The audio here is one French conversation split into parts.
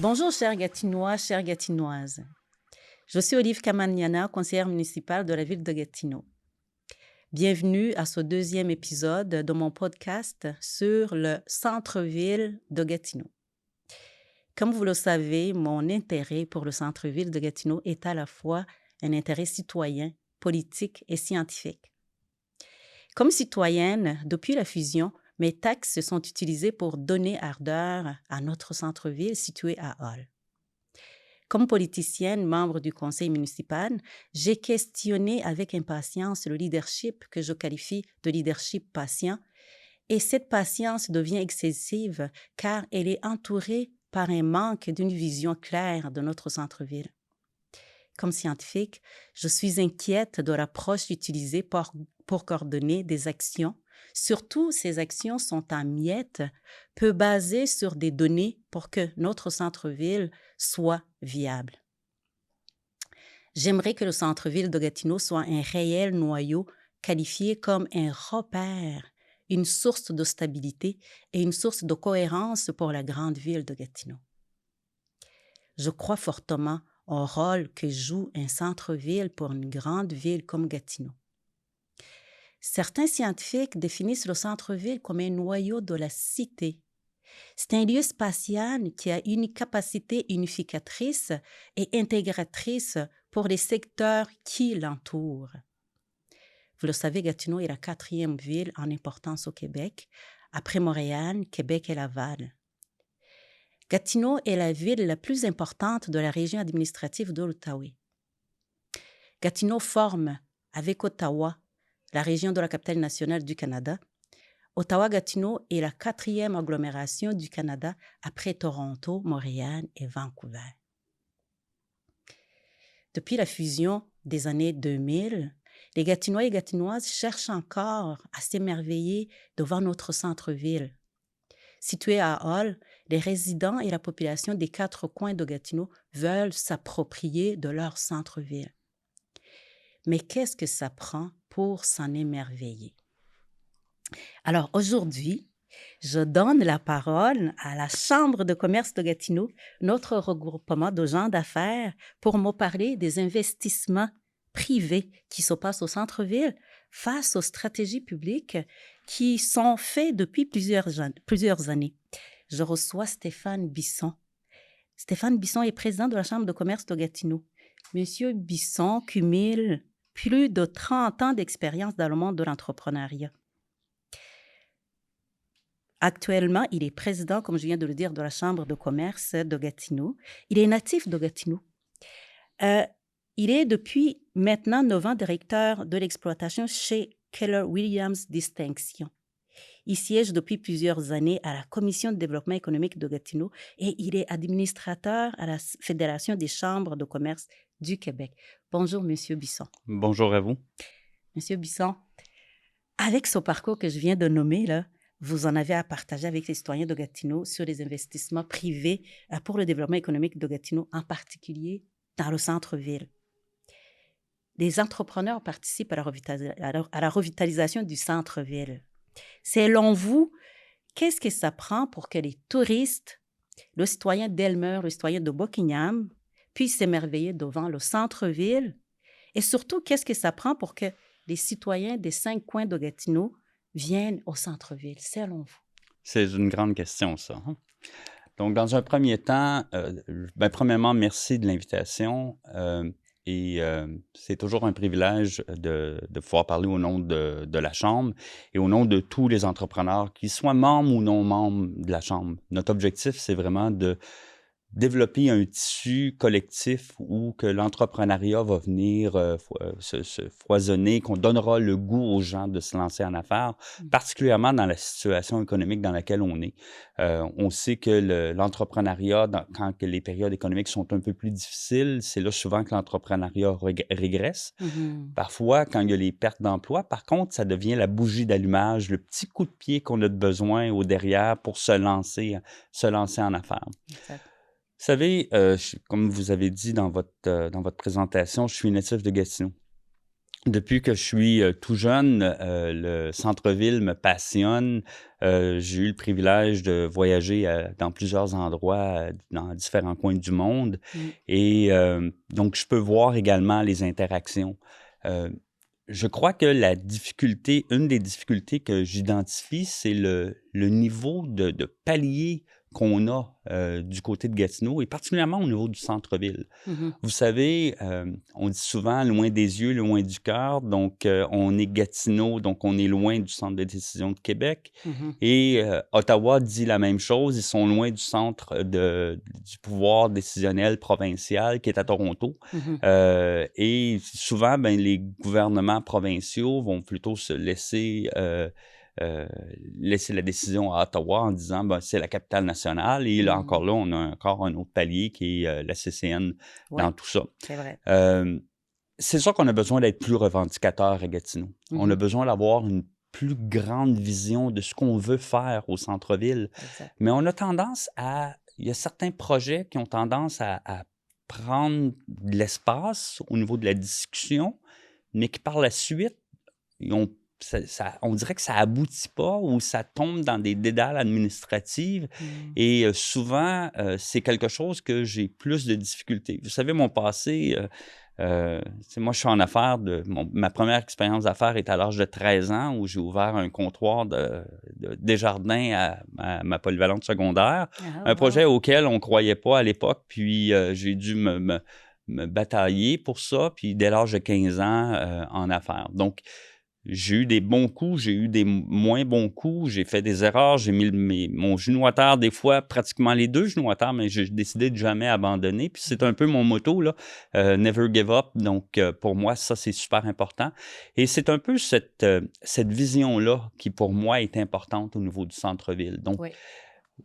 Bonjour, chers Gatinois, chères Gatinoises. Je suis Olive Kamaniana, conseillère municipale de la ville de Gatineau. Bienvenue à ce deuxième épisode de mon podcast sur le centre-ville de Gatineau. Comme vous le savez, mon intérêt pour le centre-ville de Gatineau est à la fois un intérêt citoyen, politique et scientifique. Comme citoyenne, depuis la fusion, mes taxes sont utilisées pour donner ardeur à notre centre-ville situé à Hall. Comme politicienne, membre du conseil municipal, j'ai questionné avec impatience le leadership que je qualifie de leadership patient. Et cette patience devient excessive car elle est entourée par un manque d'une vision claire de notre centre-ville. Comme scientifique, je suis inquiète de l'approche utilisée pour coordonner des actions. Surtout, ces actions sont en miettes, peu basées sur des données pour que notre centre-ville soit viable. J'aimerais que le centre-ville de Gatineau soit un réel noyau qualifié comme un repère, une source de stabilité et une source de cohérence pour la grande ville de Gatineau. Je crois fortement au rôle que joue un centre-ville pour une grande ville comme Gatineau. Certains scientifiques définissent le centre-ville comme un noyau de la cité. C'est un lieu spatial qui a une capacité unificatrice et intégratrice pour les secteurs qui l'entourent. Vous le savez, Gatineau est la 4e ville en importance au Québec, après Montréal, Québec et Laval. Gatineau est la ville la plus importante de la région administrative de l'Outaouais. Gatineau forme, avec Ottawa, la région de la capitale nationale du Canada. Ottawa-Gatineau est la 4e agglomération du Canada après Toronto, Montréal et Vancouver. Depuis la fusion des années 2000, les Gatinois et Gatinoises cherchent encore à s'émerveiller devant notre centre-ville. Situé à Hall, les résidents et la population des 4 coins de Gatineau veulent s'approprier de leur centre-ville. Mais qu'est-ce que ça prend pour s'en émerveiller? Alors aujourd'hui, je donne la parole à la Chambre de commerce de Gatineau, notre regroupement de gens d'affaires, pour me parler des investissements privés qui se passent au centre-ville face aux stratégies publiques qui sont faites depuis plusieurs années. Je reçois Stéphane Bisson. Stéphane Bisson est président de la Chambre de commerce de Gatineau. Monsieur Bisson cumule plus de 30 ans d'expérience dans le monde de l'entrepreneuriat. Actuellement, il est président, comme je viens de le dire, de la Chambre de commerce de Gatineau. Il est natif de Gatineau. Il est depuis maintenant 9 ans directeur de l'exploitation chez Keller Williams Distinction. Il siège depuis plusieurs années à la Commission de développement économique de Gatineau et il est administrateur à la Fédération des chambres de commerce du Québec. Bonjour, Monsieur Bisson. Bonjour à vous. Monsieur Bisson, avec ce parcours que je viens de nommer, là, vous en avez à partager avec les citoyens de Gatineau sur les investissements privés pour le développement économique de Gatineau, en particulier dans le centre-ville. Les entrepreneurs participent à la revitalisation du centre-ville. Selon vous, qu'est-ce que ça prend pour que les touristes, le citoyen d'Elmer, le citoyen de Buckingham, puissent s'émerveiller devant le centre-ville? Et surtout, qu'est-ce que ça prend pour que les citoyens des 5 coins de Gatineau viennent au centre-ville, selon vous? C'est une grande question, ça. Donc, dans un premier temps, premièrement, merci de l'invitation. C'est toujours un privilège de pouvoir parler au nom de la Chambre et au nom de tous les entrepreneurs, qu'ils soient membres ou non membres de la Chambre. Notre objectif, c'est vraiment de développer un tissu collectif où que l'entrepreneuriat va venir se foisonner, qu'on donnera le goût aux gens de se lancer en affaires, particulièrement dans la situation économique dans laquelle on est. On sait que l'entrepreneuriat, quand que les périodes économiques sont un peu plus difficiles, c'est là souvent que l'entrepreneuriat régresse. Parfois, quand il y a les pertes d'emploi, par contre, ça devient la bougie d'allumage, le petit coup de pied qu'on a besoin au derrière pour se lancer en affaires. Exact. Vous savez, comme vous avez dit dans votre présentation, je suis natif de Gatineau. Depuis que je suis tout jeune, le centre-ville me passionne. J'ai eu le privilège de voyager dans plusieurs endroits, dans différents coins du monde. Mm. Et donc, je peux voir également les interactions. Euh, je crois que une des difficultés que j'identifie, c'est le niveau de palier qu'on a du côté de Gatineau, et particulièrement au niveau du centre-ville. Mhm. Vous savez, on dit souvent loin des yeux, loin du cœur. Donc, on est Gatineau, donc on est loin du centre de décision de Québec. Mhm. Et Ottawa dit la même chose. Ils sont loin du centre du pouvoir décisionnel provincial qui est à Toronto. Mhm. Et souvent, ben, les gouvernements provinciaux vont plutôt se laisser la décision à Ottawa en disant ben, c'est la capitale nationale. Et là, encore là, on a encore un autre palier qui est la CCN Ouais, dans tout ça. c'est vrai. C'est sûr qu'on a besoin d'être plus revendicateur à Gatineau. On a Mhm. besoin d'avoir une plus grande vision de ce qu'on veut faire au centre-ville. Exact. Mais on a tendance à... Il y a certains projets qui ont tendance à prendre de l'espace au niveau de la discussion, mais qui par la suite, on dirait que ça aboutit pas ou ça tombe dans des dédales administratives. Mm. Et souvent, c'est quelque chose que j'ai plus de difficultés. Vous savez, mon passé, moi, je suis en affaires. Ma première expérience d'affaires est à l'âge de 13 ans où j'ai ouvert un comptoir de Desjardins à ma polyvalente secondaire. Ah, Un wow. projet auquel on ne croyait pas à l'époque. Puis, j'ai dû me batailler pour ça. Puis, dès l'âge de 15 ans, en affaires. Donc, j'ai eu des bons coups, j'ai eu des moins bons coups, j'ai fait des erreurs, j'ai mis mon genou à terre, des fois pratiquement les deux genoux à terre, mais j'ai décidé de jamais abandonner. Puis c'est un peu mon motto, là, never give up. Donc pour moi, ça, c'est super important. Et c'est un peu cette vision-là qui, pour moi, est importante au niveau du centre-ville. Donc, Oui.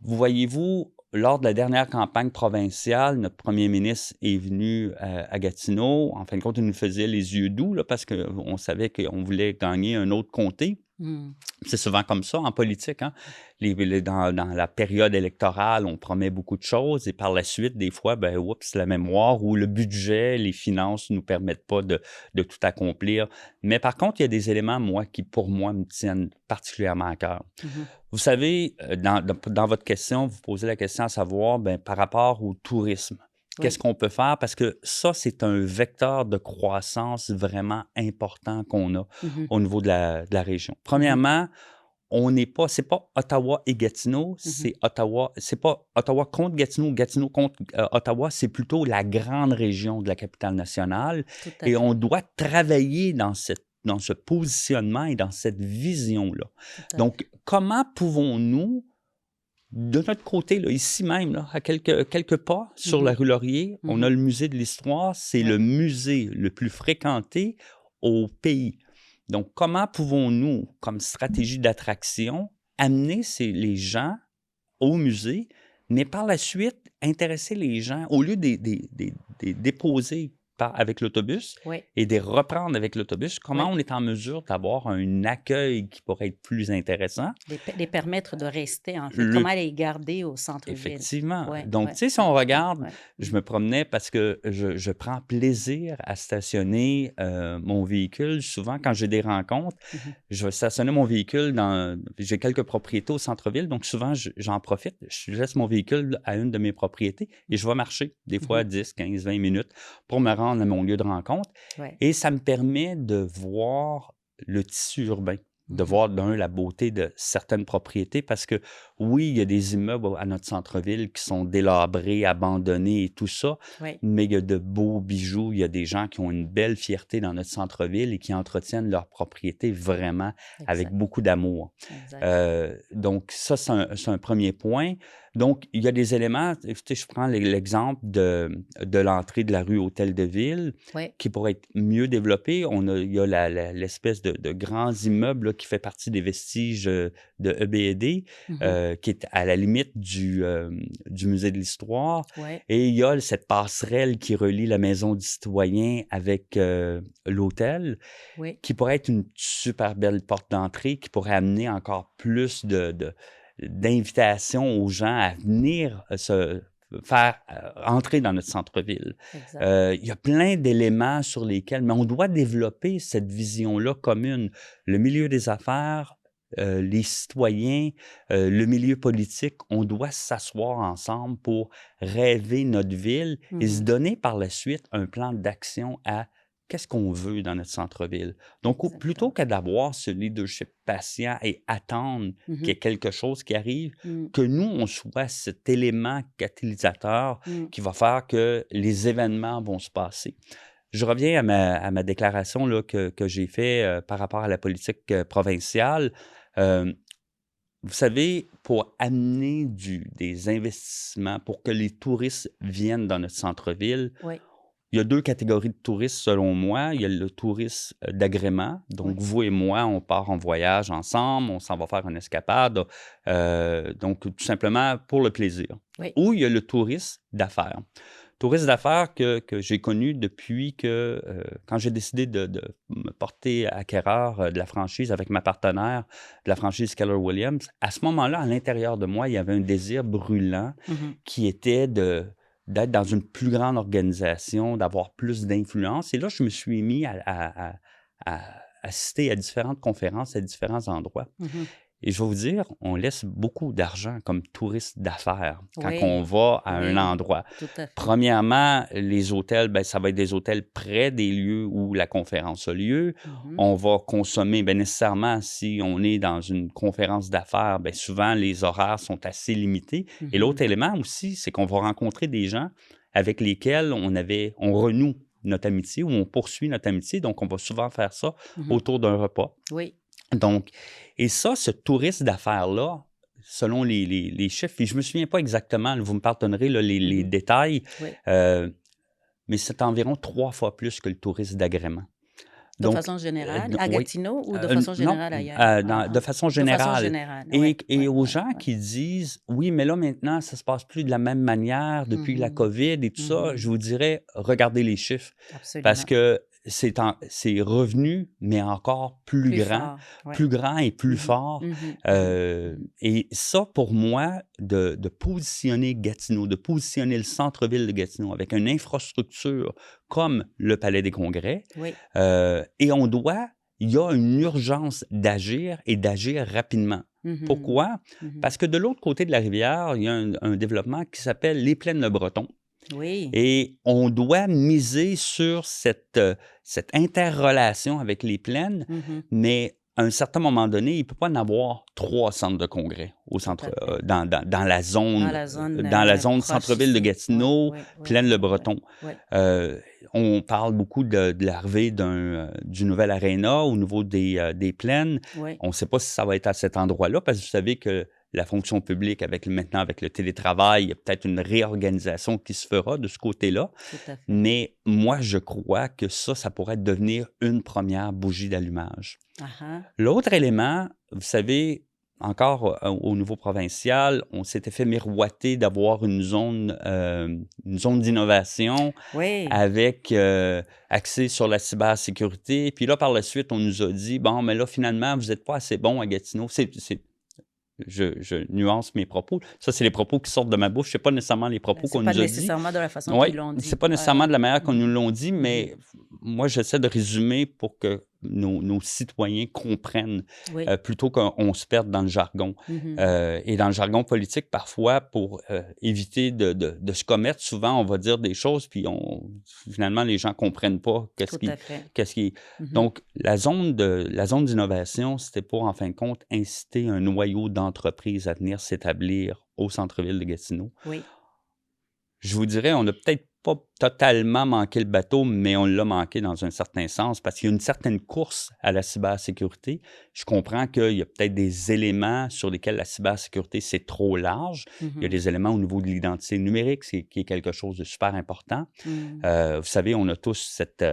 vous voyez-vous, lors de la dernière campagne provinciale, notre premier ministre est venu à Gatineau. En fin de compte, il nous faisait les yeux doux là, parce qu'on savait qu'on voulait gagner un autre comté. Mm. C'est souvent comme ça en politique. Hein? Dans la période électorale, on promet beaucoup de choses et par la suite, des fois, ben, oups, la mémoire ou le budget, les finances ne nous permettent pas de tout accomplir. Mais par contre, il y a des éléments, moi, qui pour moi me tiennent particulièrement à cœur. Mhm. Vous savez, dans votre question, vous posez la question à savoir, ben, par rapport au tourisme, qu'est-ce Oui. qu'on peut faire? Parce que ça, c'est un vecteur de croissance vraiment important qu'on a Mhm. au niveau de la région. Mhm. Premièrement, c'est pas Ottawa et Gatineau, Mhm. c'est pas Ottawa contre Gatineau, Gatineau contre Ottawa, c'est plutôt la grande région de la capitale nationale. Tout à Et on fait. doit travailler dans ce positionnement et dans cette vision-là. Tout à fait. Donc, comment pouvons-nous, de notre côté, là, ici même, là, à quelques pas sur la Mhm. rue Laurier, on a Mhm. le musée de l'Histoire, c'est Oui. le musée le plus fréquenté au pays. Donc, comment pouvons-nous, comme stratégie d'attraction, amener les gens au musée, mais par la suite, intéresser les gens, au lieu de les déposer avec l'autobus Oui. et de les reprendre avec l'autobus, comment Oui. on est en mesure d'avoir un accueil qui pourrait être plus intéressant? Les permettre de rester, en fait. Le Comment les garder au centre-ville? Effectivement. Oui, Donc, oui, tu sais, si oui, on oui, regarde, oui. je Mhm. me promenais parce que je prends plaisir à stationner mon véhicule. Souvent, quand j'ai des rencontres, Mhm. je vais stationner mon véhicule j'ai quelques propriétés au centre-ville, donc souvent, j'en profite. Je laisse mon véhicule à une de mes propriétés et je vais marcher, des fois Mhm. 10, 15, 20 minutes pour me rendre à mon lieu de rencontre. Ouais. Et ça me permet de voir le tissu urbain, de Mhm. voir la beauté de certaines propriétés parce que oui, il y a des immeubles à notre centre-ville qui sont délabrés, abandonnés et tout ça, Oui. mais il y a de beaux bijoux, il y a des gens qui ont une belle fierté dans notre centre-ville et qui entretiennent leur propriété vraiment avec Exact. beaucoup d'amour. Exact. Donc ça, c'est un premier point. Donc, il y a des éléments, écoutez, je prends l'exemple de l'entrée de la rue Hôtel de Ville Oui. qui pourrait être mieux développé. Il y a l'espèce de grands immeubles là, qui fait partie des vestiges de EBED, Mhm. qui est à la limite du musée de l'Histoire. Oui. Et il y a cette passerelle qui relie la maison du citoyen avec l'hôtel, Oui. qui pourrait être une super belle porte d'entrée, qui pourrait amener encore plus d'invitations aux gens à venir faire entrer dans notre centre-ville. Exact. Il y a plein d'éléments sur lesquels, mais on doit développer cette vision-là commune. Le milieu des affaires, les citoyens, le milieu politique, on doit s'asseoir ensemble pour rêver notre ville et se Mhm. donner par la suite un plan d'action à qu'est-ce qu'on veut dans notre centre-ville. Donc, plutôt Exactement. que d'avoir ce leadership patient et attendre qu'il y ait Mhm. quelque chose qui arrive, Mm. que nous, on soit cet élément catalysateur Mm. qui va faire que les événements vont se passer. Je reviens à ma déclaration là, que j'ai faite par rapport à la politique provinciale. Euh, Vous savez, pour amener des investissements, pour que les touristes viennent dans notre centre-ville, Oui, il y a deux catégories de touristes selon moi. Il y a le tourisme d'agrément. oui. Donc, vous et moi, on part en voyage ensemble, on s'en va faire une escapade. Donc, tout simplement pour le plaisir. Oui. Ou il y a le tourisme d'affaires. Touriste d'affaires que j'ai connu depuis que, quand j'ai décidé de me porter acquéreur de la franchise avec ma partenaire de la franchise Keller Williams, à ce moment-là, à l'intérieur de moi, il y avait un désir brûlant Mhm. qui était d'être dans une plus grande organisation, d'avoir plus d'influence. Et là, je me suis mis à assister à différentes conférences à différents endroits. Mhm. Et je vais vous dire, on laisse beaucoup d'argent comme touriste d'affaires quand on Oui, va à un oui, endroit. tout à fait. Premièrement, les hôtels, ben, ça va être des hôtels près des lieux où la conférence a lieu. Mhm. On va consommer, bien nécessairement, si on est dans une conférence d'affaires, bien souvent, les horaires sont assez limités. Et Mhm. l'autre élément aussi, c'est qu'on va rencontrer des gens avec lesquels on renoue notre amitié ou on poursuit notre amitié. Donc, on va souvent faire ça Mhm. autour d'un repas. Oui. Donc, et ça, ce tourisme d'affaires-là, selon les chiffres, et je ne me souviens pas exactement, vous me pardonnerez là, les Mhm. détails, Oui. mais c'est environ 3 fois plus que le tourisme d'agrément. De Donc, façon générale, à oui, Gatineau ou de façon non, générale ailleurs? de façon De façon générale. générale, oui, Et oui, aux oui, gens oui. qui disent, oui, mais là maintenant, ça ne se passe plus de la même manière depuis la Mhm. COVID et tout ça, je Mhm. vous dirais, regardez les chiffres parce Absolument. que c'est revenu, mais encore Plus fort, oui. plus grand et plus Mhm. fort. Mhm. Mhm. Mhm. Et ça, pour moi, de positionner Gatineau, de positionner le centre-ville de Gatineau avec une infrastructure comme le Palais des Congrès, Oui. et il y a une urgence d'agir et d'agir rapidement. Mhm. Pourquoi? Mhm. Parce que de l'autre côté de la rivière, il y a un développement qui s'appelle les Plaines-le-Breton. Oui. Et on doit miser sur cette interrelation avec les plaines, Mhm. mais à un certain moment donné, il ne peut pas y en avoir 3 centres de congrès Tout à fait. dans la zone Proche centre-ville de ici. Oui, Gatineau, oui, oui, oui, oui, Plaine-le-Breton. oui. On parle beaucoup de l'arrivée du nouvel aréna au niveau des plaines. Oui, On ne sait pas si ça va être à cet endroit-là, parce que vous savez que la fonction publique, maintenant avec le télétravail, il y a peut-être une réorganisation qui se fera de ce côté-là. tout à fait. Mais moi, je crois que ça pourrait devenir une première bougie d'allumage. Ah ah. L'autre élément, vous savez, encore au niveau provincial, on s'était fait miroiter d'avoir une zone d'innovation Oui. avec axé sur la cybersécurité. Puis là, par la suite, on nous a dit, bon, mais là, finalement, vous n'êtes pas assez bon à Gatineau. Je nuance mes propos. Ça, c'est les propos qui sortent de ma bouche. Ce n'est pas nécessairement les propos C'est qu'on pas nous a dit. nécessairement de la façon Oui, qu'ils l'ont c'est dit. pas Ouais, nécessairement ouais. de la manière qu'on nous Mhm. l'ont dit, Mhm. mais moi, j'essaie de résumer pour que nos citoyens comprennent Oui. plutôt qu'on se perde dans le jargon. Mhm. Et dans le jargon politique, parfois, pour éviter de se commettre, souvent, on va dire des choses, puis finalement, les gens ne comprennent pas Tout à fait. qu'est-ce qui... Mhm. Donc, la zone d'innovation, c'était pour, en fin de compte, inciter un noyau d'entreprises à venir s'établir au centre-ville de Gatineau. Oui. Je vous dirais, on n'a peut-être pas totalement manqué le bateau, mais on l'a manqué dans un certain sens parce qu'il y a une certaine course à la cybersécurité. Je comprends qu'il y a peut-être des éléments sur lesquels la cybersécurité, c'est trop large. Il y a Mhm. des éléments au niveau de l'identité numérique, qui est quelque chose de super important. Mhm. Vous savez, on a tous cette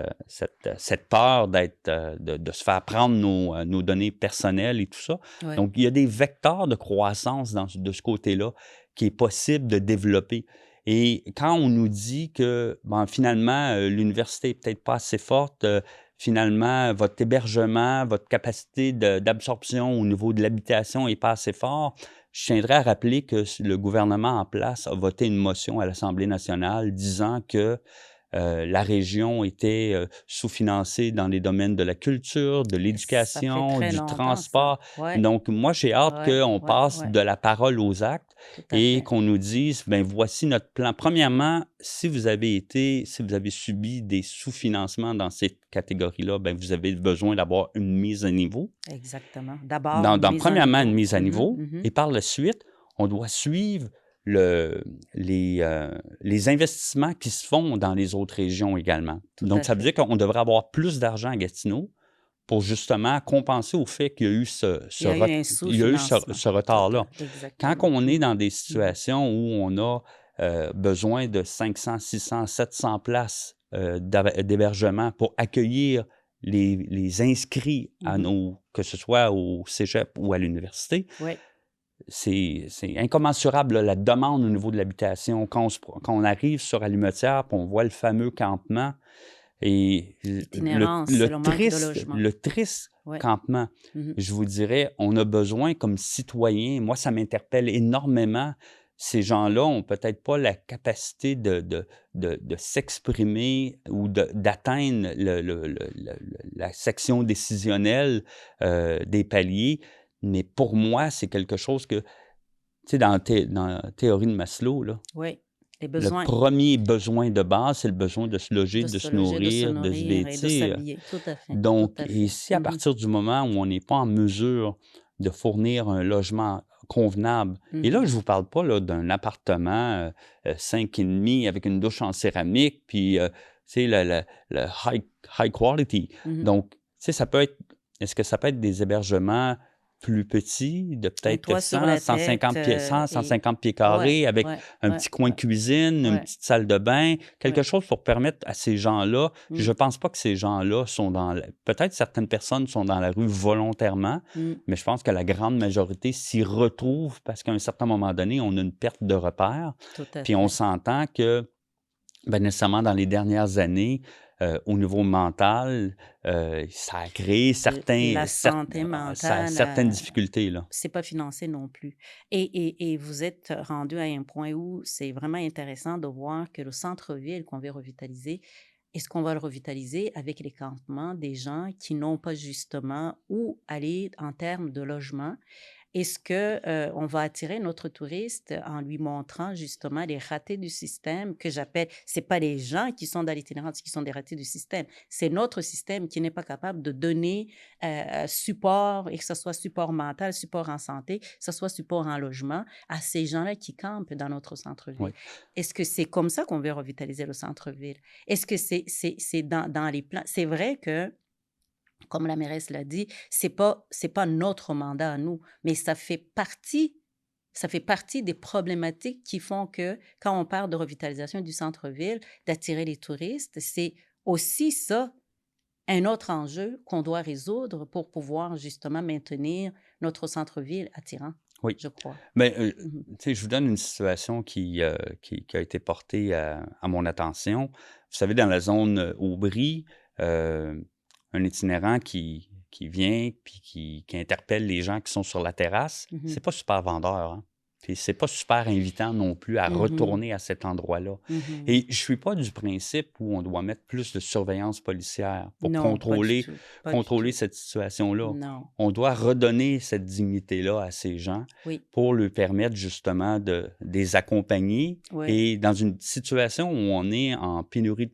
peur de se faire prendre nos données personnelles et tout ça. Oui. Donc, il y a des vecteurs de croissance de ce côté-là qui est possible de développer. Et quand on nous dit que finalement, l'université n'est peut-être pas assez forte, finalement, votre hébergement, votre capacité d'absorption au niveau de l'habitation n'est pas assez fort, je tiendrais à rappeler que le gouvernement en place a voté une motion à l'Assemblée nationale disant que la région était sous-financée dans les domaines de la culture, de Ça fait l'éducation, très du longtemps, ça. transport. Ouais, Donc, moi, j'ai hâte ouais, qu'on ouais, passe ouais, de la parole aux actes tout à et fait. qu'on nous dise, ben voici notre plan. Premièrement, si vous avez subi des sous-financements dans cette catégorie-là, ben vous avez besoin d'avoir une mise à niveau. Exactement. D'abord, une mise à Premièrement, une niveau. mise à Mhm, niveau, mhm. et par la suite, on doit suivre le, les investissements qui se font dans les autres régions également. Tout Donc, à ça veut fait. dire qu'on devrait avoir plus d'argent à Gatineau pour justement compenser au fait qu'il y a eu Il y a eu un il y a eu sous-financement ce retard-là. total. Quand Exactement. on est Mhm, dans des mhm. situations où on a besoin de 500, 600, 700 places d'hébergement pour accueillir les inscrits à Mhm. que ce soit au cégep ou à l'université, Oui, c'est incommensurable, là, la demande au niveau de l'habitation. Quand on arrive sur Allumetière, puis on voit le fameux campement, et l'itinérance, c'est le manque de logement. le triste Oui. campement, Mhm. je vous dirais, on a besoin comme citoyens, moi ça m'interpelle énormément, ces gens-là ont peut-être pas la capacité de s'exprimer ou d'atteindre la section décisionnelle des paliers, mais pour moi, c'est quelque chose que, tu sais, dans la théorie de Maslow, là, Oui, les le besoins premier besoin de base, c'est le besoin de se loger, de de se se loger, de se nourrir, de se nourrir et de vêtir. s'habiller. Tout à fait. Tout Donc, à et fait. si à Mhm, partir du moment où on n'est pas en mesure de fournir un logement convenable, et là, mhm. je vous parle pas là, d'un appartement 5,5 avec une douche en céramique, puis, tu sais, le high quality. Mhm. Donc, tu sais, est-ce que ça peut être des hébergements plus petits, de Un peut-être toit sur la tête et 150 pieds ouais, carrés, avec ouais, un ouais, petit coin de ouais, cuisine, une ouais, petite salle de bain, quelque ouais. chose pour permettre à ces gens-là. Je Mm, ne pense pas que ces gens-là sont peut-être certaines personnes sont dans la rue volontairement, mm, mais je pense que la grande majorité s'y retrouve parce qu'à un certain moment donné, on a une perte de repère. tout à Puis on fait. s'entend que, ben, nécessairement dans les dernières années, au niveau mental, ça a créé La santé mentale, certaines difficultés, là. c'est pas financé non plus. Et vous êtes rendu à un point où c'est vraiment intéressant de voir que le centre-ville qu'on veut revitaliser, est-ce qu'on va le revitaliser avec les campements des gens qui n'ont pas justement où aller en termes de logement? Est-ce que, on va attirer notre touriste en lui montrant justement les ratés du système que j'appelle c'est pas les gens qui sont dans l'itinérance qui sont des ratés du système, c'est notre système qui n'est pas capable de donner, support et que ce soit support mental, support en santé, que ce soit support en logement à ces gens-là qui campent dans notre centre-ville. Oui. Est-ce que c'est comme ça qu'on veut revitaliser le centre-ville? Est-ce que c'est dans les plans? C'est vrai que comme la mairesse l'a dit, c'est pas notre mandat à nous, mais ça fait partie des problématiques qui font que quand on parle de revitalisation du centre-ville, d'attirer les touristes, c'est aussi ça un autre enjeu qu'on doit résoudre pour pouvoir justement maintenir notre centre-ville attirant, Oui. je crois. Ben, Mhm. tu sais, je vous donne une situation qui a été portée à mon attention. Vous savez, dans la zone Aubry, un itinérant qui vient puis qui interpelle les gens qui sont sur la terrasse, Mhm. c'est pas super vendeur, hein. Puis c'est pas super invitant non plus à Mhm. retourner à cet endroit-là. Mhm. Et je suis pas du principe où on doit mettre plus de surveillance policière pour Non, pas du tout, pas du contrôler tout. cette situation-là. Non. On doit redonner cette dignité-là à ces gens Oui, pour lui permettre justement de les accompagner. oui, Et dans une situation où on est en oui. pénurie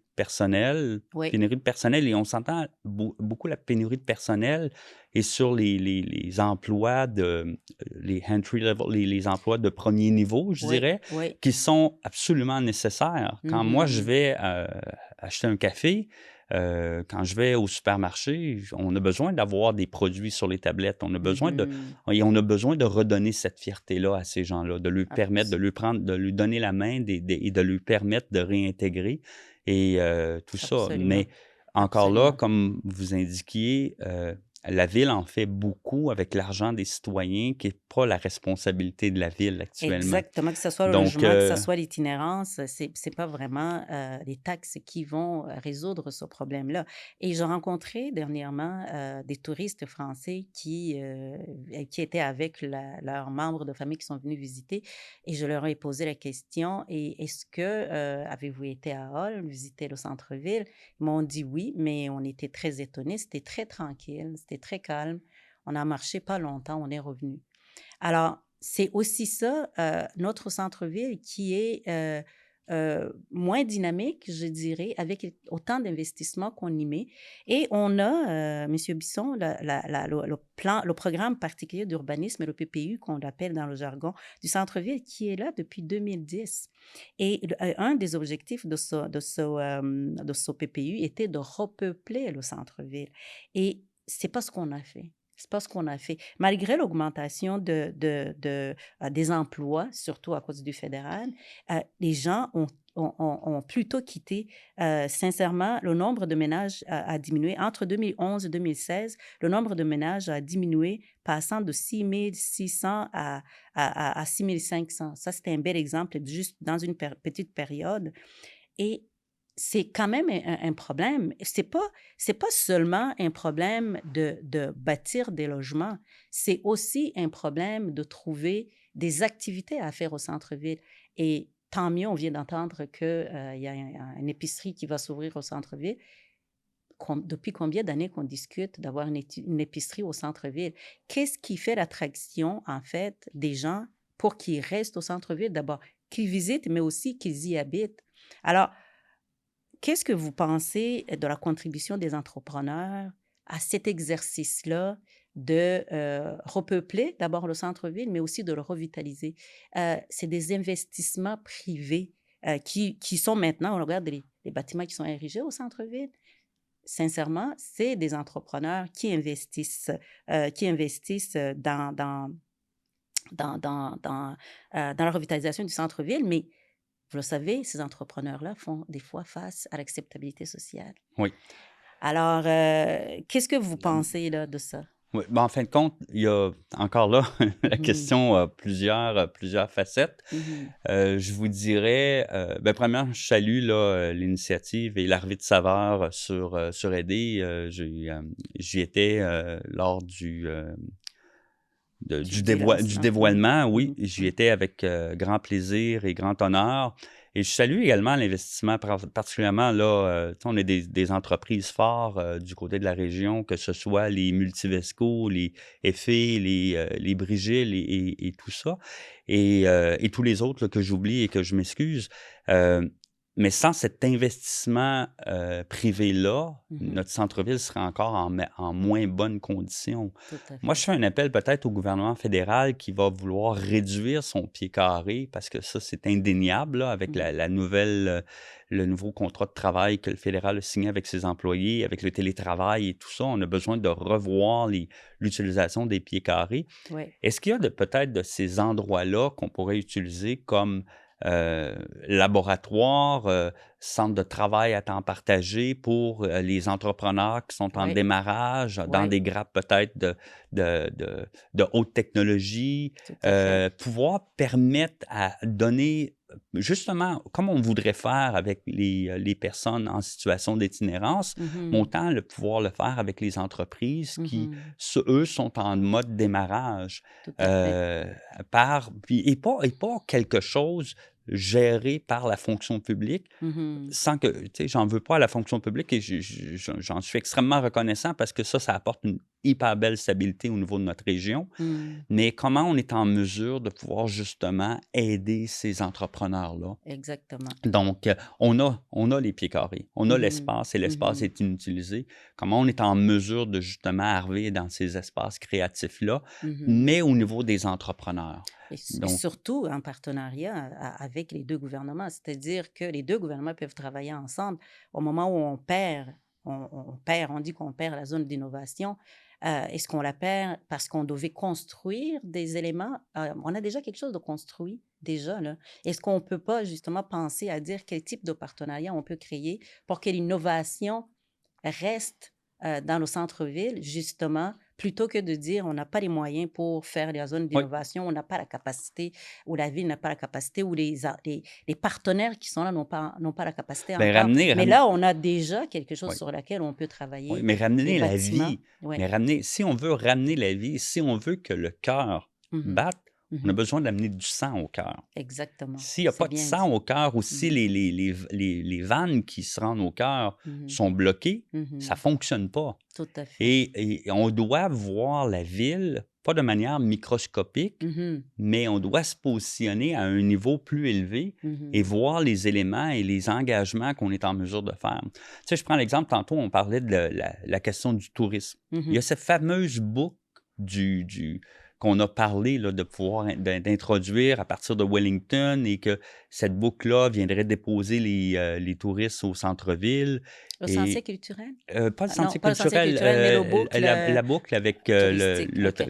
de personnel, et on s'entend beaucoup la pénurie de personnel et sur les emplois les entry level, les emplois de premier niveau, je Oui, dirais, oui. qui sont absolument nécessaires. Quand moi je Mhm. vais acheter un café, quand je vais au supermarché, on a besoin d'avoir des produits sur les tablettes. Mhm. Et on a besoin de redonner cette fierté-là à ces gens-là, de lui permettre, Abs- de lui donner la main et de lui permettre de réintégrer et tout ça. Absolument, Mais encore là, absolument. comme vous indiquiez, la ville en fait beaucoup avec l'argent des citoyens, qui n'est pas la responsabilité de la ville actuellement. Exactement, que ce soit le Donc, logement, que ce soit l'itinérance, c'est pas vraiment, les taxes qui vont, résoudre ce problème-là. Et j'ai rencontré dernièrement, des touristes français qui étaient avec leurs membres de famille qui sont venus visiter et je leur ai posé la question: «Et est-ce que, avez-vous été à Hall, visiter le centre-ville?» Ils m'ont dit: «Oui», mais on était très étonnés, c'était très tranquille, c'était très calme. On a marché pas longtemps, on est revenus. Alors, c'est aussi ça, notre centre-ville qui est, moins dynamique, je dirais, avec autant d'investissements qu'on y met et on a, monsieur Bisson, le programme particulier d'urbanisme, le PPU qu'on appelle dans le jargon, du centre-ville qui est là depuis 2010 et un des objectifs de ce PPU était de repeupler le centre-ville et c'est pas ce qu'on a fait. C'est pas ce qu'on a fait. Malgré l'augmentation des emplois, surtout à cause du fédéral, les gens ont plutôt quitté. Sincèrement, le nombre de ménages a diminué. Entre 2011 et 2016, le nombre de ménages a diminué, passant de 6 600 à 6 500. Ça, c'était un bel exemple, juste dans une petite période. Et c'est quand même un problème. C'est pas seulement un problème de bâtir des logements, c'est aussi un problème de trouver des activités à faire au centre-ville. Et tant mieux, on vient d'entendre qu'il y a une épicerie qui va s'ouvrir au centre-ville. Depuis combien d'années qu'on discute d'avoir une épicerie au centre-ville? Qu'est-ce qui fait l'attraction, en fait, des gens pour qu'ils restent au centre-ville? D'abord, qu'ils visitent, mais aussi qu'ils y habitent. Alors, qu'est-ce que vous pensez de la contribution des entrepreneurs à cet exercice-là de repeupler d'abord le centre-ville, mais aussi de le revitaliser? C'est des investissements privés qui sont maintenant, on regarde les bâtiments qui sont érigés au centre-ville. Sincèrement, c'est des entrepreneurs qui investissent dans la revitalisation du centre-ville, mais vous le savez, ces entrepreneurs-là font des fois face à l'acceptabilité sociale. oui. Alors, qu'est-ce que vous pensez là, de ça? Oui, ben, en fin de compte, il y a encore là, la Mhm, question a plusieurs facettes. mhm. Je vous dirais, ben, premièrement, je salue là, l'initiative et l'arrivée de saveurs sur Aider. J'y étais lors Du du lancement. Mhm, dévoilement, oui, mhm, j'y mhm. étais avec grand plaisir et grand honneur. Et je salue également l'investissement, particulièrement là, tu sais, on a des entreprises fortes du côté de la région, que ce soit les Multivesco, les Effet, les Brigil et tout ça, et tous les autres là, que j'oublie et que je m'excuse. Euh, mais sans cet investissement privé-là, Mhm. notre centre-ville serait encore en moins bonne condition. Tout à Moi, je fait. fais un appel peut-être au gouvernement fédéral qui va vouloir réduire son pied carré parce que ça, c'est indéniable là, avec Mhm, le nouveau contrat de travail que le fédéral a signé avec ses employés, avec le télétravail et tout ça. On a besoin de revoir l'utilisation des pieds carrés. ouais. Est-ce qu'il y a peut-être de ces endroits-là qu'on pourrait utiliser comme euh, laboratoire, centre de travail à temps partagé pour les entrepreneurs qui sont en Ouais, démarrage dans ouais, des grappes peut-être de, de, de haute technologie, tout à fait. pouvoir permettre à donner justement, comme on voudrait faire avec les personnes en situation d'itinérance, mais Mhm, autant pouvoir le faire avec les entreprises qui, mhm. eux, sont en mode démarrage. Tout à fait. euh, et pas quelque chose géré par la fonction publique, Mhm, sans que, tu sais, j'en veux pas à la fonction publique et j'en suis extrêmement reconnaissant parce que ça apporte une hyper belle stabilité au niveau de notre région. mhm. Mais comment on est en mesure de pouvoir justement aider ces entrepreneurs-là? Exactement. Donc, on a les pieds carrés, on a Mhm, l'espace et l'espace mhm, est inutilisé. Comment on est en mesure de justement arriver dans ces espaces créatifs-là, mhm. mais au niveau des entrepreneurs? Et Donc, surtout en partenariat avec les deux gouvernements, c'est-à-dire que les deux gouvernements peuvent travailler ensemble. Au moment où on dit qu'on perd la zone d'innovation. Est-ce qu'on la perd parce qu'on devait construire des éléments? On a déjà quelque chose de construit, déjà, là. Est-ce qu'on ne peut pas justement penser à dire quel type de partenariat on peut créer pour que l'innovation reste dans le centre-ville, justement, plutôt que de dire on n'a pas les moyens pour faire les zones Oui, d'innovation, on n'a pas la capacité, ou la ville n'a pas la capacité, ou les partenaires qui sont là n'ont pas la capacité ben encore. ramener, Mais ramener, là, on a déjà quelque chose oui, sur laquelle on peut oui, travailler, mais les ramener la bâtiments. vie, Oui. mais ramener, si on veut ramener la vie, si on veut que le cœur Mhm, batte, on a mhm. besoin d'amener du sang au cœur. Exactement. S'il n'y a C'est pas de bien sang dit. au cœur ou si Mhm, les vannes qui se rendent au cœur mhm, sont bloquées, ça ne mhm. fonctionne pas. Tout à fait. Et on doit voir la ville, pas de manière microscopique, Mhm, mais on doit se positionner à un niveau plus élevé et mhm, voir les éléments et les engagements qu'on est en mesure de faire. Tu sais, je prends l'exemple, tantôt, on parlait de la question du tourisme. Il y a mhm. cette fameuse boucle qu'on a parlé là, de pouvoir d'introduire à partir de Wellington et que cette boucle-là viendrait déposer les touristes au centre-ville. Le sentier Et culturel? pas le Ah, non, sentier pas le sentier culturel, culturel, mais le boucle la boucle avec touristique. OK.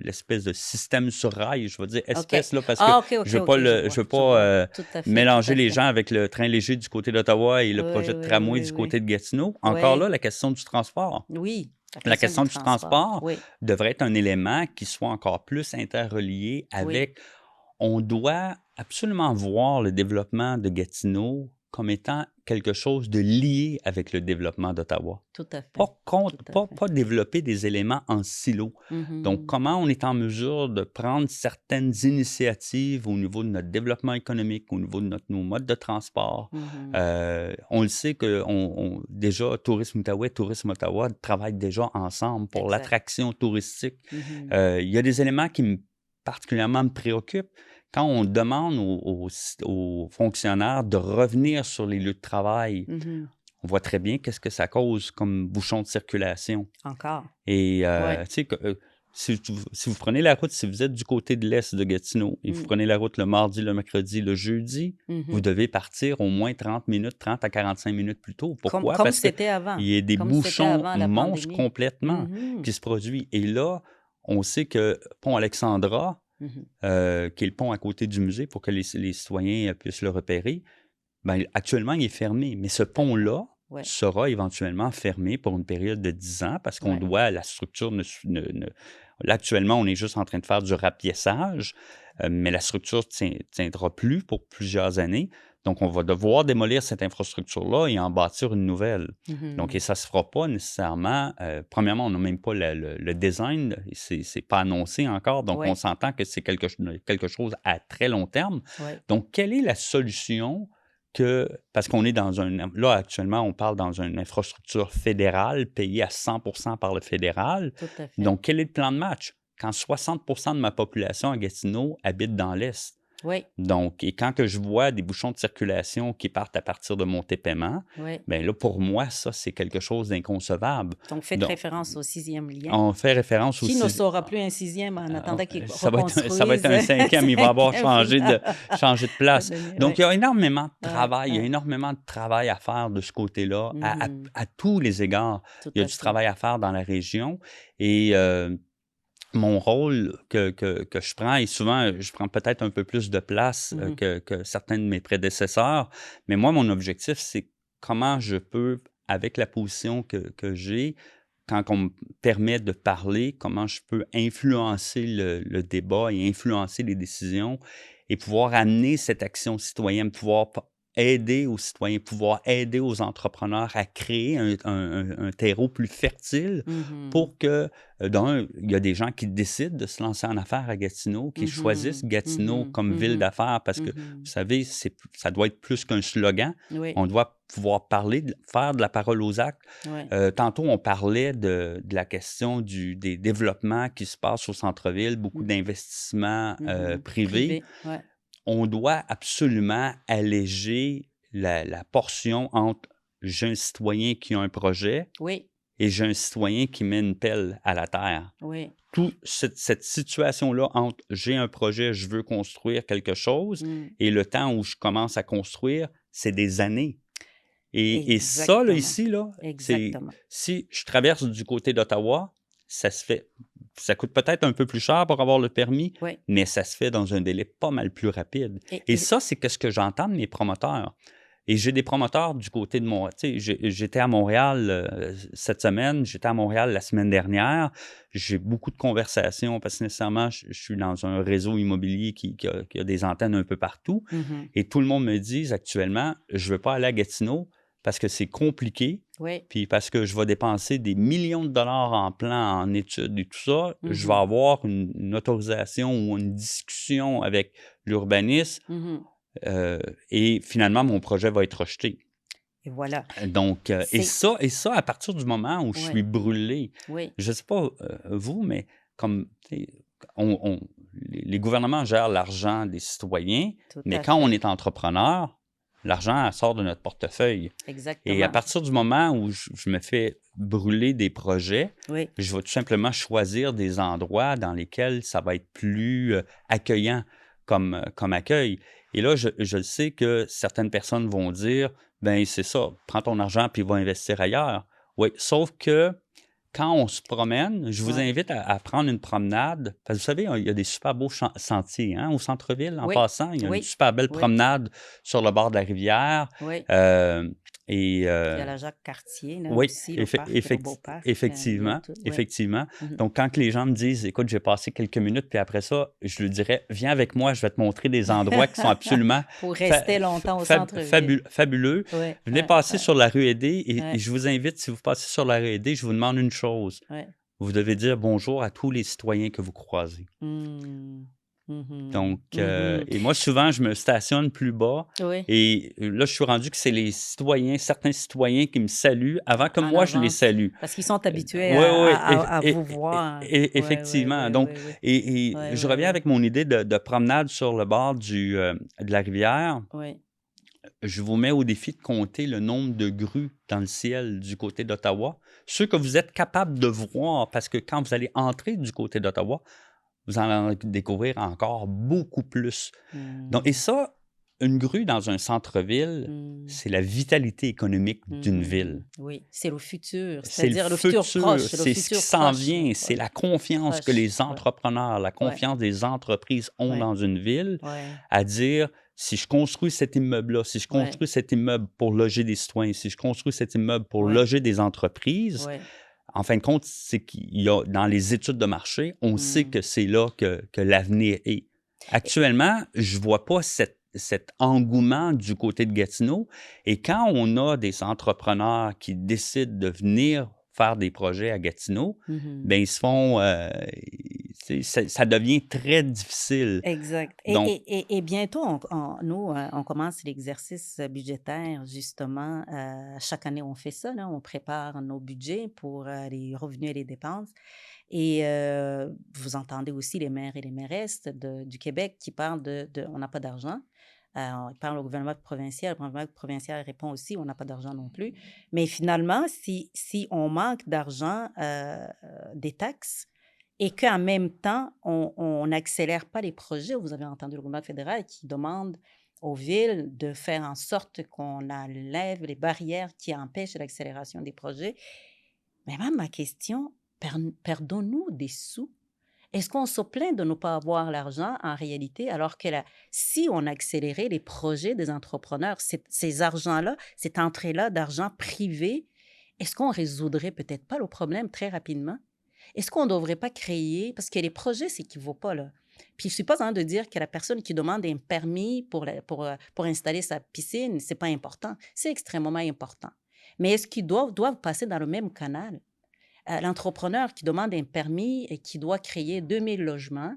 l'espèce de système sur rail, je vais dire OK. espèce, là, parce que Ah, OK, OK, OK, je veux je pas vois. Tout à fait, tout mélanger à les fait. gens avec le train léger du côté d'Ottawa et le Oui, projet de oui, tramway oui, du oui. côté de Gatineau. Encore là, Oui, la question du transport. oui, la La question du question du transport. transport Oui, devrait être un élément qui soit encore plus interrelié oui, avec on doit absolument voir le développement de Gatineau comme étant quelque chose de lié avec le développement d'Ottawa. tout à fait, Pas contre, tout à fait. pas développer des éléments en silo. Donc, Mhm, comment on est en mesure de prendre certaines initiatives au niveau de notre développement économique, au niveau de nos modes de transport. mhm. On le sait que déjà, Tourisme Ottawa travaillent déjà ensemble pour Exact. l'attraction touristique. Mhm, Il y a des éléments qui particulièrement me préoccupent. Quand on demande aux fonctionnaires de revenir sur les lieux de travail, mhm. on voit très bien qu'est-ce que ça cause comme bouchon de circulation. Encore. Et Oui. tu sais, si vous prenez la route, si vous êtes du côté de l'est de Gatineau et vous Mm, prenez la route le mardi, le mercredi, le jeudi, vous mhm. devez partir au moins 30 minutes, 30 à 45 minutes plus tôt. Pourquoi? Comme Parce qu'il c'était avant. y a des Comme c'était bouchons avant la monstres pandémie. complètement Mhm, qui se produisent. Et là, on sait que Pont Alexandra, mhm. qui est le pont à côté du musée pour que les citoyens puissent le repérer, ben, actuellement, il est fermé. Mais ce pont-là Ouais, sera éventuellement fermé pour une période de 10 ans parce qu'on ouais. doit, la structure là, actuellement, on est juste en train de faire du rapiessage, mais la structure ne tiendra plus pour plusieurs années. Donc, on va devoir démolir cette infrastructure-là et en bâtir une nouvelle. Donc, et Mhm. ça ne se fera pas nécessairement. Premièrement, on n'a même pas le design, c'est pas annoncé encore. Donc, on Ouais, s'entend que c'est quelque chose à très long terme. ouais, Donc, quelle est la solution parce qu'on est là, actuellement, on parle dans une infrastructure fédérale payée à 100% par le fédéral. tout à fait. Donc, quel est le plan de match? Quand 60% de ma population à Gatineau habite dans l'Est. Oui, Donc, et quand que je vois des bouchons de circulation qui partent à partir de Monté-Paiement, oui. bien là, pour moi, ça, c'est quelque chose d'inconcevable. Donc, faites Donc, référence au sixième lien. on fait référence Qui ne aussi. sera plus un sixième en attendant qu'ils Ça va être reconstruisent un un cinquième, il va avoir cinquième final. changé de place. Donc, Ouais, il y a énormément de ouais, travail, il y a ouais. énormément de travail à faire de ce côté-là, Mhm. à tous les égards. Tout Il y a à du fait. travail à faire dans la région et mon rôle que je prends, et souvent, je prends peut-être un peu plus de place Mhm. que certains de mes prédécesseurs, mais moi, mon objectif, c'est comment je peux, avec la position que j'ai, quand on me permet de parler, comment je peux influencer le débat et influencer les décisions et pouvoir amener cette action citoyenne, pouvoir aider aux citoyens, pouvoir aider aux entrepreneurs à créer un terreau plus fertile Mhm. pour que, il y a des gens qui décident de se lancer en affaires à Gatineau, qui choisissent Mhm. Gatineau Mhm. comme ville Mhm. d'affaires parce que, vous Mhm. savez, ça doit être plus qu'un slogan. Oui, On doit pouvoir parler, faire de la parole aux actes. oui. Tantôt, on parlait de la question des développements qui se passent au centre-ville, beaucoup Mhm. d'investissements Mhm. privés. Privé, ouais. On doit absolument alléger la portion entre j'ai un citoyen qui a un projet Oui, et j'ai un citoyen qui met une pelle à la terre. oui. Toute cette situation-là entre j'ai un projet, je veux construire quelque chose Mm. et le temps où je commence à construire, c'est des années. Et ça, là, Exactement. ici, là, c'est Exactement. si je traverse du côté d'Ottawa, ça se fait. Ça coûte peut-être un peu plus cher pour avoir le permis, Oui. mais ça se fait dans un délai pas mal plus rapide. Et, Et et- ça, c'est ce que j'entends de mes promoteurs. Et j'ai des promoteurs du côté de Montréal. Tu sais, j'étais à Montréal cette semaine, j'étais à Montréal la semaine dernière. J'ai beaucoup de conversations parce que nécessairement, je suis dans un réseau immobilier qui a des antennes un peu partout. Mhm. Et tout le monde me dit actuellement, je ne veux pas aller à Gatineau parce que c'est compliqué. Oui. Puis parce que je vais dépenser des millions de dollars en plans, en études et tout ça, je vais Mhm. avoir une autorisation ou une discussion avec l'urbanisme Mhm. et finalement, mon projet va être rejeté. Et voilà. Donc, et C'est... ça, à partir du moment où je Oui. suis brûlé, Oui. je ne sais pas vous, mais comme tu sais, les gouvernements gèrent l'argent des citoyens, Tout mais à quand on fait. est entrepreneur, l'argent elle sort de notre portefeuille. Et à Exactement. partir du moment où je me fais brûler des projets, Oui. je vais tout simplement choisir des endroits dans lesquels ça va être plus accueillant comme accueil. Et là, je sais que certaines personnes vont dire, ben c'est ça, prends ton argent puis va investir ailleurs. Oui, sauf que quand on se promène, je vous Ouais. invite à prendre une promenade, parce que vous savez, il y a des super beaux sentiers hein, au centre-ville. En Oui. passant, il y a une Oui. super belle Oui. promenade sur le bord de la rivière. Oui. Et Il y a la Jacques-Cartier, là oui, aussi, le parc, le beau parc. Il y a effectivement, tout. Oui. effectivement. Mhm. Donc, quand que les gens me disent, écoute, j'ai passé quelques minutes, puis après ça, je lui dirais, viens avec moi, je vais te montrer des endroits qui sont absolument Pour rester longtemps au centre-ville. fabuleux. Oui. Venez Oui. passer Oui. sur la rue Aidée Oui. et je vous invite, si vous passez sur la rue Aidée, je vous demande une chose. Oui. Vous devez dire bonjour à tous les citoyens que vous croisez. Mhm. Mhm. Donc, Mhm. et moi, souvent, je me stationne plus bas Oui. et là, je suis rendu que c'est les citoyens, certains citoyens qui me saluent avant que En moi, je les avance. salue. Parce qu'ils sont habitués Oui, oui, à vous voir. Oui, oui, effectivement. oui, Donc, oui, oui. et Oui, je oui, reviens oui. avec mon idée de promenade sur le bord de la rivière. Oui. Je vous mets au défi de compter le nombre de grues dans le ciel du côté d'Ottawa. Ceux que vous êtes capable de voir, parce que quand vous allez entrer du côté d'Ottawa, vous allez en découvrir encore beaucoup plus. Donc, et Mhm. ça, une grue dans un centre-ville, Mhm. c'est la vitalité économique d'une ville. Mhm. Oui, c'est le futur, C'est le c'est-à-dire le futur proche, futur, c'est le c'est ce qui futur s'en proche, là, vient, c'est la confiance que proche. les Ouais, entrepreneurs, la ouais, confiance des entreprises ont ouais, dans une ville ouais, à dire, si je construis cet immeuble-là, si je ouais, construis cet immeuble pour loger des citoyens, si je construis cet immeuble pour ouais, loger des entreprises, ouais. en fin de compte, c'est qu'il y a, dans les études de marché, on sait Mhm. que c'est là que l'avenir est. Et- Actuellement, je ne vois pas cet engouement du côté de Gatineau. Et quand on a des entrepreneurs qui décident de venir faire des projets à Gatineau, Mhm. bien, ils se font, ça devient très difficile. Exact. Donc, Et bientôt, nous, on commence l'exercice budgétaire, justement. Chaque année, on fait ça, là, on prépare nos budgets pour les revenus et les dépenses. Et vous entendez aussi les maires et les mairesses du Québec qui parlent on n'a pas d'argent. Ils parlent au gouvernement provincial. Le gouvernement provincial répond aussi, on n'a pas d'argent non plus. Mais finalement, si on manque d'argent des taxes et qu'en même temps, on n'accélère pas les projets, vous avez entendu le gouvernement fédéral qui demande aux villes de faire en sorte qu'on enlève les barrières qui empêchent l'accélération des projets. Mais même ma question, perdons-nous des sous? Est-ce qu'on se plaint de ne pas avoir l'argent en réalité, alors que si on accélérait les projets des entrepreneurs, ces argents-là, cette entrée-là d'argent privé, est-ce qu'on résoudrait peut-être pas le problème très rapidement? Est-ce qu'on ne devrait pas créer, parce que les projets, c'est qu'il ne vaut pas, là. Puis je ne suis pas en train de dire que la personne qui demande un permis pour installer sa piscine, ce n'est pas important. C'est extrêmement important. Mais est-ce qu'ils doivent passer dans le même canal? L'entrepreneur qui demande un permis et qui doit créer 2000 logements,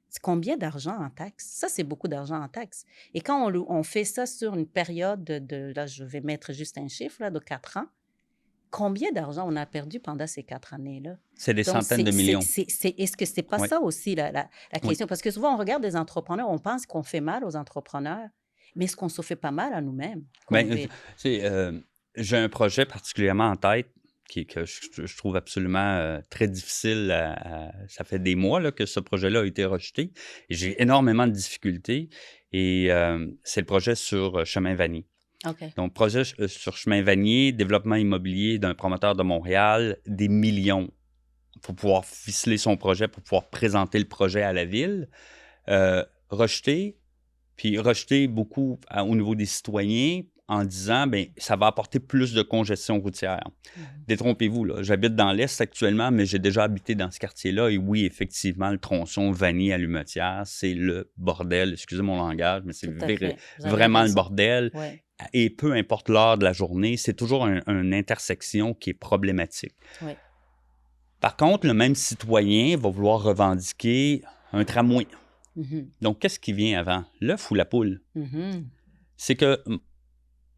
c'est combien d'argent en taxes? Ça, c'est beaucoup d'argent en taxes. Et quand on fait ça sur une période là, je vais mettre juste un chiffre, là, de 4 ans, combien d'argent on a perdu pendant ces 4 années-là? c'est des Donc, centaines de millions. est-ce que c'est pas Oui, ça aussi la oui. question? Parce que souvent, on regarde des entrepreneurs, on pense qu'on fait mal aux entrepreneurs, mais est-ce qu'on se fait pas mal à nous-mêmes comme Ben, ville? j'ai un projet particulièrement en tête que je trouve absolument très difficile. Ça fait des mois là, que ce projet-là a été rejeté. Et j'ai énormément de difficultés. Et c'est le projet sur Chemin Vanier. OK. Donc, projet sur Chemin Vanier, développement immobilier d'un promoteur de Montréal, des millions pour pouvoir ficeler son projet, pour pouvoir présenter le projet à la ville. Rejeté, puis rejeté beaucoup au niveau des citoyens en disant, bien, ça va apporter plus de congestion routière. Détrompez-vous, là, j'habite dans l'Est actuellement, mais j'ai déjà habité dans ce quartier-là. Et oui, effectivement, le tronçon Vanier-Allumettière, c'est le bordel. Excusez mon langage, mais c'est vraiment le bordel. Ouais. Et peu importe l'heure de la journée, c'est toujours une intersection qui est problématique. Ouais. Par contre, le même citoyen va vouloir revendiquer un tramway. Donc, qu'est-ce qui vient avant, l'œuf ou la poule? C'est que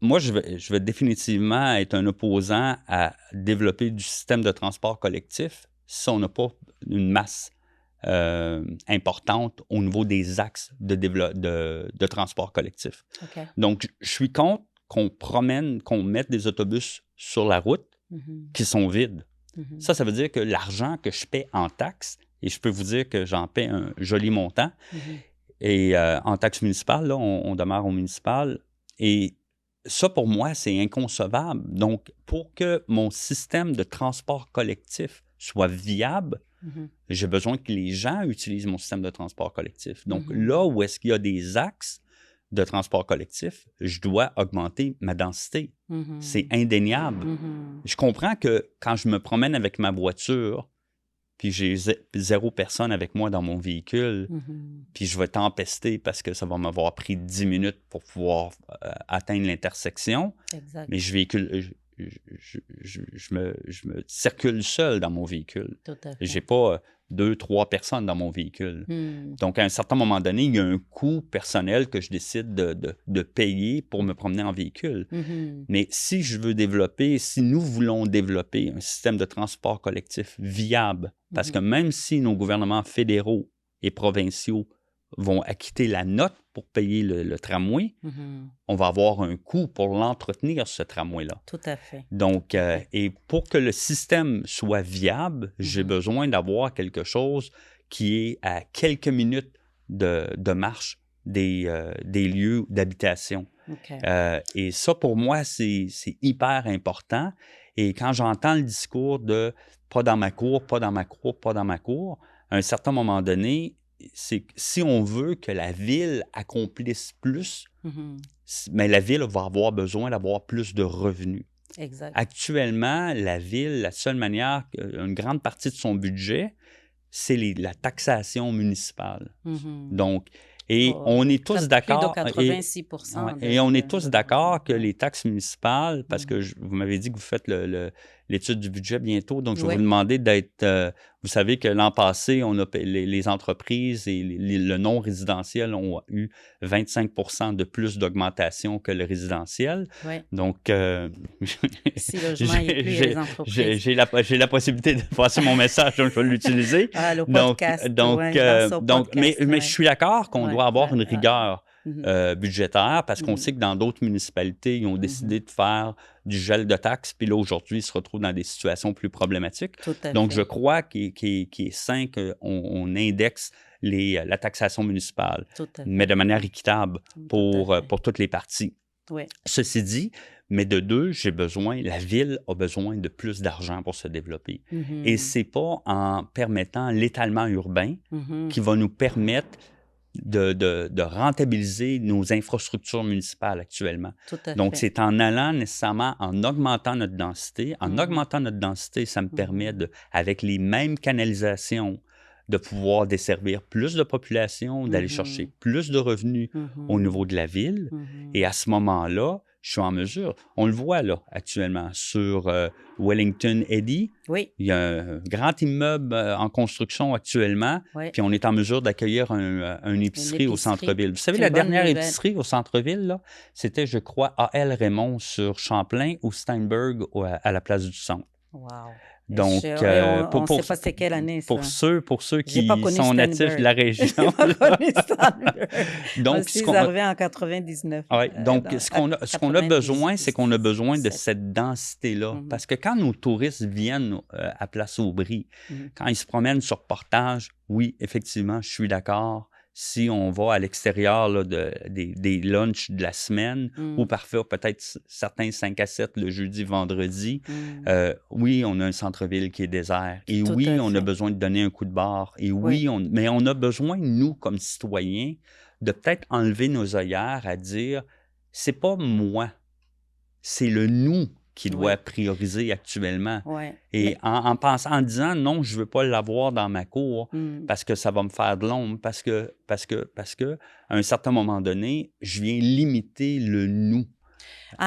moi, je vais définitivement être un opposant à développer du système de transport collectif si on n'a pas une masse importante au niveau des axes de transport collectif. Okay. Donc, je suis contre qu'on mette des autobus sur la route qui sont vides. Ça veut dire que l'argent que je paie en taxes, et je peux vous dire que j'en paie un joli montant, et en taxes municipales, là, on demeure au municipal, et ça, pour moi, c'est inconcevable. Donc, pour que mon système de transport collectif soit viable, j'ai besoin que les gens utilisent mon système de transport collectif. Donc, là où est-ce qu'il y a des axes de transport collectif, je dois augmenter ma densité. C'est indéniable. Je comprends que quand je me promène avec ma voiture, puis j'ai 0 personne avec moi dans mon véhicule, puis je vais tempester parce que ça va m'avoir pris 10 minutes pour pouvoir atteindre l'intersection. Exact. Mais je me circule seul dans mon véhicule. Tout à fait. J'ai pas 2, 3 personnes dans mon véhicule. Donc, à un certain moment donné, il y a un coût personnel que je décide de payer pour me promener en véhicule. Mais si nous voulons développer un système de transport collectif viable, parce que même si nos gouvernements fédéraux et provinciaux vont acquitter la note pour payer le tramway, on va avoir un coût pour l'entretenir, ce tramway-là. Tout à fait. Donc, et pour que le système soit viable, j'ai besoin d'avoir quelque chose qui est à quelques minutes de marche des lieux d'habitation. Okay. Et ça, pour moi, c'est hyper important. Et quand j'entends le discours de « pas dans ma cour, pas dans ma cour, pas dans ma cour », à un certain moment donné, c'est si on veut que la ville accomplisse plus, mais la ville va avoir besoin d'avoir plus de revenus. Exact. Actuellement, la ville, la seule manière, une grande partie de son budget, c'est la taxation municipale. Donc, on est tous d'accord. Plus de 86%. Et on est tous d'accord que les taxes municipales, parce que vous m'avez dit que vous faites l'étude du budget bientôt, donc je vais vous demander d'être... vous savez que l'an passé, on a les entreprises et le non-résidentiel ont eu 25% de plus d'augmentation que le résidentiel. Ouais. Donc, si le logement est plus, les entreprises. J'ai la possibilité de passer mon message, donc je vais l'utiliser. Le podcast. Mais je suis d'accord qu'on doit avoir une rigueur budgétaire parce qu'on sait que dans d'autres municipalités, ils ont décidé de faire du gel de taxes, puis là, aujourd'hui, ils se retrouvent dans des situations plus problématiques. Donc, je crois qu'il est sain qu'on indexe la taxation municipale, mais de manière équitable pour toutes les parties. Oui. Ceci dit, mais de deux, la ville a besoin de plus d'argent pour se développer. Et c'est pas en permettant l'étalement urbain qui va nous permettre de rentabiliser nos infrastructures municipales actuellement. Donc, c'est en allant nécessairement, en augmentant notre densité. En augmentant notre densité, ça me permet, avec les mêmes canalisations, de pouvoir desservir plus de population, d'aller chercher plus de revenus au niveau de la ville. Et à ce moment-là, je suis en mesure. On le voit là actuellement sur Wellington Eddy. Oui. Il y a un grand immeuble en construction actuellement, puis on est en mesure d'accueillir une épicerie au centre-ville. Vous savez, la dernière épicerie au centre-ville, là, c'était, je crois, A.L. Raymond sur Champlain ou Steinberg à la place du Centre. Wow. Donc, on ne sait pas c'est quelle année, ça. Pour ceux qui sont natifs de la région. J'ai pas connu Steinberg. Donc, c'est arrivé en 99. Donc, ce qu'on a besoin, c'est qu'on a besoin de cette densité-là. Parce que quand nos touristes viennent à Place Aubry, quand ils se promènent sur Portage, oui, effectivement, je suis d'accord. Si on va à l'extérieur là, des lunchs de la semaine, ou parfois peut-être certains 5 à 7 le jeudi, vendredi, oui, on a un centre-ville qui est désert. Et oui, on a besoin de donner un coup de barre. Et mais on a besoin, nous, comme citoyens, de peut-être enlever nos œillères à dire, c'est pas moi c'est le nous qui doit Oui, prioriser actuellement. oui. Et Mais, en disant non, je ne veux pas l'avoir dans ma cour hmm. parce que ça va me faire de l'ombre, parce que, à un certain moment donné, je viens limiter le nous.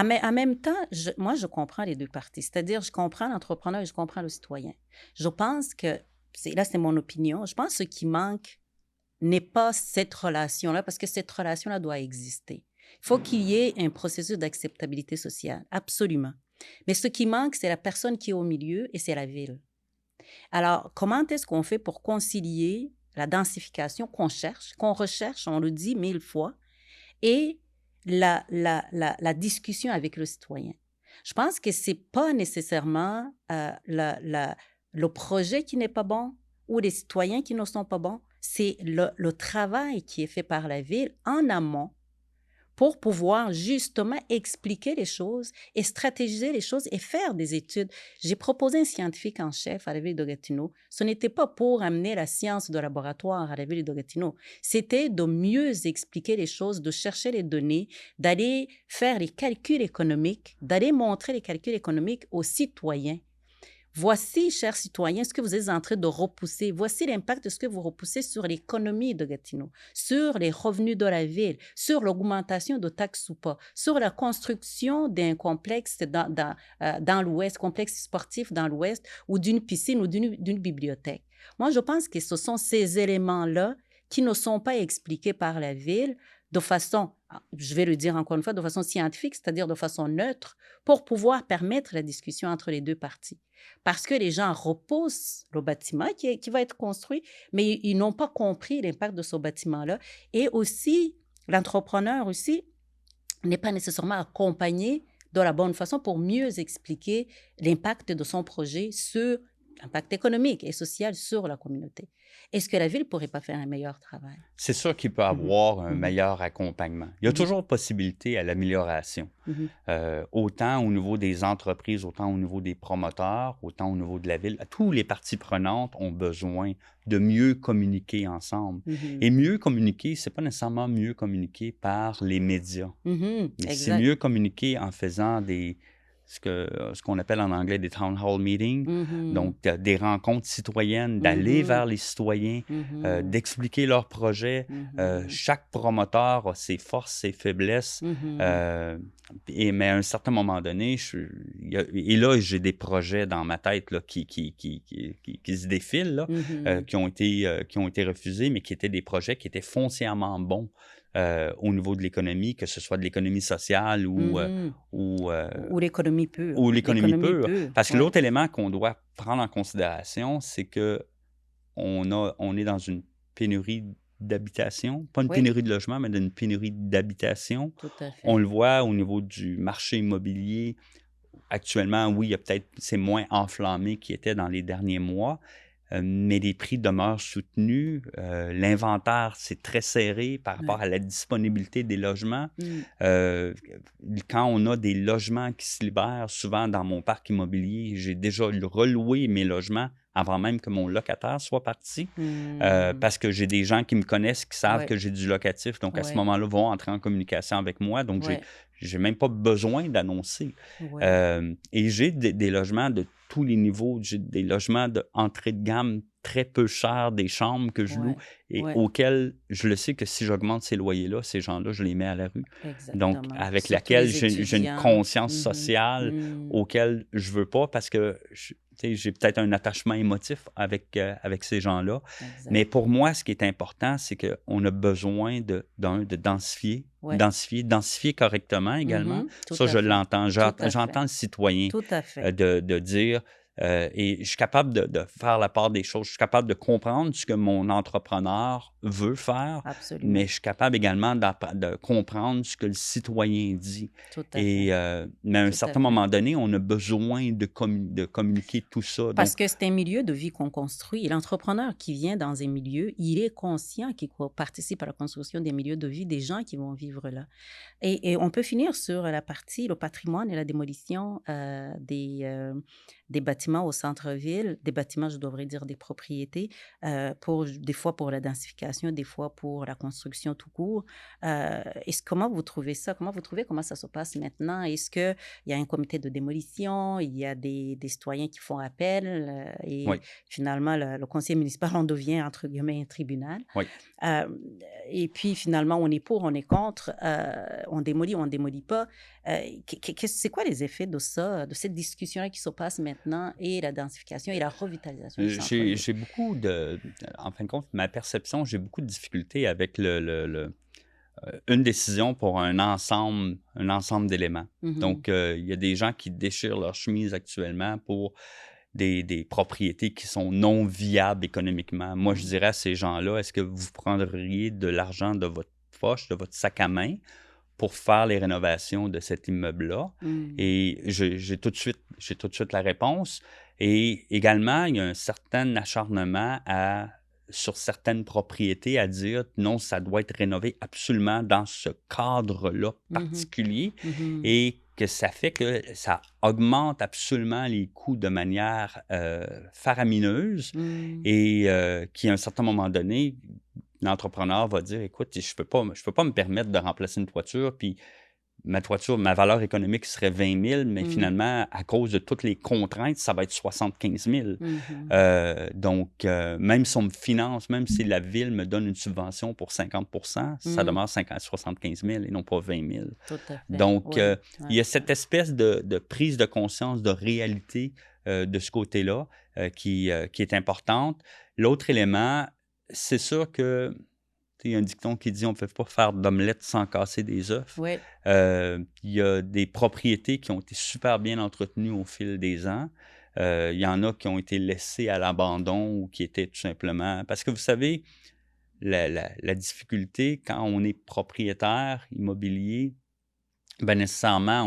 Mais en même temps, moi, je comprends les deux parties. C'est-à-dire, je comprends l'entrepreneur et je comprends le citoyen. Je pense que, là, c'est mon opinion, je pense que ce qui manque n'est pas cette relation-là, parce que cette relation-là doit exister. Il faut qu'il y ait un processus d'acceptabilité sociale, absolument. Mais ce qui manque, c'est la personne qui est au milieu et c'est la ville. Alors, comment est-ce qu'on fait pour concilier la densification qu'on recherche, on le dit mille fois, et la discussion avec le citoyen? Je pense que ce n'est pas nécessairement le projet qui n'est pas bon ou les citoyens qui ne sont pas bons, c'est le travail qui est fait par la ville en amont pour pouvoir justement expliquer les choses et stratégiser les choses et faire des études. J'ai proposé un scientifique en chef à la ville de Gatineau. Ce n'était pas pour amener la science de laboratoire à la ville de Gatineau. C'était de mieux expliquer les choses, de chercher les données, d'aller faire les calculs économiques, d'aller montrer les calculs économiques aux citoyens. Voici, chers citoyens, ce que vous êtes en train de repousser. Voici l'impact de ce que vous repoussez sur l'économie de Gatineau, sur les revenus de la ville, sur l'augmentation de taxes ou pas, sur la construction d'un complexe dans l'Ouest, complexe sportif dans l'Ouest, ou d'une piscine ou d'une bibliothèque. Moi, je pense que ce sont ces éléments-là qui ne sont pas expliqués par la ville de façon, je vais le dire encore une fois, de façon scientifique, c'est-à-dire de façon neutre, pour pouvoir permettre la discussion entre les deux parties. Parce que les gens repoussent le bâtiment qui va être construit, mais ils n'ont pas compris l'impact de ce bâtiment-là. Et aussi, l'entrepreneur aussi n'est pas nécessairement accompagné de la bonne façon pour mieux expliquer l'impact de son projet sur l'impact économique et social sur la communauté. Est-ce que la ville ne pourrait pas faire un meilleur travail? C'est sûr qu'il peut Mhm, avoir un mhm, meilleur accompagnement. Il y a mhm, toujours possibilité à l'amélioration, mhm. autant au niveau des entreprises, autant au niveau des promoteurs, autant au niveau de la ville. Tous les parties prenantes ont besoin de mieux communiquer ensemble. Et Mhm. mieux communiquer, c'est pas nécessairement mieux communiquer par les médias, Mhm. mais c'est Exact. mieux communiquer en faisant ce qu'on appelle en anglais des town hall meetings, Mhm. donc des rencontres citoyennes, d'aller Mhm. vers les citoyens, Mhm. d'expliquer leurs projets. Mhm. Chaque promoteur a ses forces, ses faiblesses. Mhm. euh, mais à un certain moment donné, et là, j'ai des projets dans ma tête là, qui se défilent, là, Mhm. qui ont été refusés, mais qui étaient des projets qui étaient foncièrement bons au niveau de l'économie, que ce soit de l'économie sociale Mhm. ou, euh, Ou l'économie pure. ou l'économie L'économie pure. pure, Parce que ouais. l'autre élément qu'on doit prendre en considération, c'est que on est dans une pénurie d'habitation, pas une Oui, pénurie de logement, mais d'une pénurie d'habitation. tout à On fait. le voit au niveau du marché immobilier. Actuellement, oui, il y a peut-être, c'est moins enflammé qu'il était dans les derniers mois, mais les prix demeurent soutenus. L'inventaire, c'est très serré par rapport Ouais. à la disponibilité des logements. Mm. Euh, Quand on a des logements qui se libèrent, souvent dans mon parc immobilier, j'ai déjà reloué mes logements avant même que mon locataire soit parti, Mm. parce que j'ai des gens qui me connaissent, qui savent Ouais, que j'ai du locatif, donc à ce ouais, moment-là, vont entrer en communication avec moi, donc ouais, j'ai même pas besoin d'annoncer. ouais. Et j'ai des logements de tous les niveaux. J'ai des logements d'entrée de gamme très peu chers, des chambres que je loue Ouais, et ouais, auxquelles je le sais que si j'augmente ces loyers-là, ces gens-là, je les mets à la rue. Donc, exactement. avec Surtout laquelle les j'ai une étudiants. conscience Mhm. sociale Mm. auquel je veux pas parce que tu sais, j'ai peut-être un attachement émotif avec ces gens-là. Mais Exact. pour moi, ce qui est important, c'est qu'on a besoin de densifier, Ouais. densifier correctement également. Mhm. Tout Ça, à je fait. l'entends. Tout à fait. J'entends le citoyen Tout à fait. de dire, et je suis capable de faire la part des choses. Je suis capable de comprendre ce que mon entrepreneur veut faire, Absolument. mais je suis capable également de comprendre ce que le citoyen dit. Tout à fait. Et, mais à un Tout à certain fait. moment donné, on a besoin de communiquer tout ça. Parce Donc, que c'est un milieu de vie qu'on construit. Et l'entrepreneur qui vient dans un milieu, il est conscient qu'il participe à la construction des milieux de vie des gens qui vont vivre là. Et on peut finir sur la partie, le patrimoine et la démolition des bâtiments au centre-ville, des bâtiments, je devrais dire des propriétés, des fois pour la densification, des fois pour la construction tout court. Comment vous trouvez ça? Comment ça se passe maintenant? Est-ce qu'il y a un comité de démolition? Il y a des citoyens qui font appel et Oui, finalement, le conseil municipal en devient, entre guillemets, un tribunal. oui. Euh, et puis finalement, on est pour, on est contre, on démolit pas. C'est quoi les effets de ça, de cette discussion-là qui se passe maintenant et la densification et la revitalisation du centre-ville? J'ai beaucoup en fin de compte, ma perception, j'ai beaucoup de difficultés avec une décision pour un ensemble d'éléments. Mhm, Donc, il y a des gens qui déchirent leur chemise actuellement pour des propriétés qui sont non viables économiquement. Moi, je mhm, dirais à ces gens-là, est-ce que vous prendriez de l'argent de votre poche, de votre sac à main, pour faire les rénovations de cet immeuble-là? mhm, Et j'ai tout de suite la réponse. Et également, il y a un certain acharnement sur certaines propriétés à dire non, ça doit être rénové absolument dans ce cadre-là mhm, particulier mhm, et que ça fait que ça augmente absolument les coûts de manière faramineuse mhm, et qui, à un certain moment donné, l'entrepreneur va dire, écoute, je peux pas me permettre de remplacer une toiture, puis ma valeur économique serait 20 000, mais mhm, finalement, à cause de toutes les contraintes, ça va être 75 000. mhm. Donc, même si on me finance, même si la ville me donne une subvention pour 50 ça Mhm. demeure 75 000 et non pas 20 000. Tout à fait. Donc, Ouais, il y ouais, a cette espèce de prise de conscience, de réalité de ce côté-là qui est importante. L'autre élément, c'est sûr que il y a un dicton qui dit on ne peut pas faire d'omelette sans casser des œufs. ouais. Il y a des propriétés qui ont été super bien entretenues au fil des ans. Il y en a qui ont été laissées à l'abandon ou qui étaient tout simplement... Parce que vous savez, la difficulté quand on est propriétaire immobilier, ben nécessairement,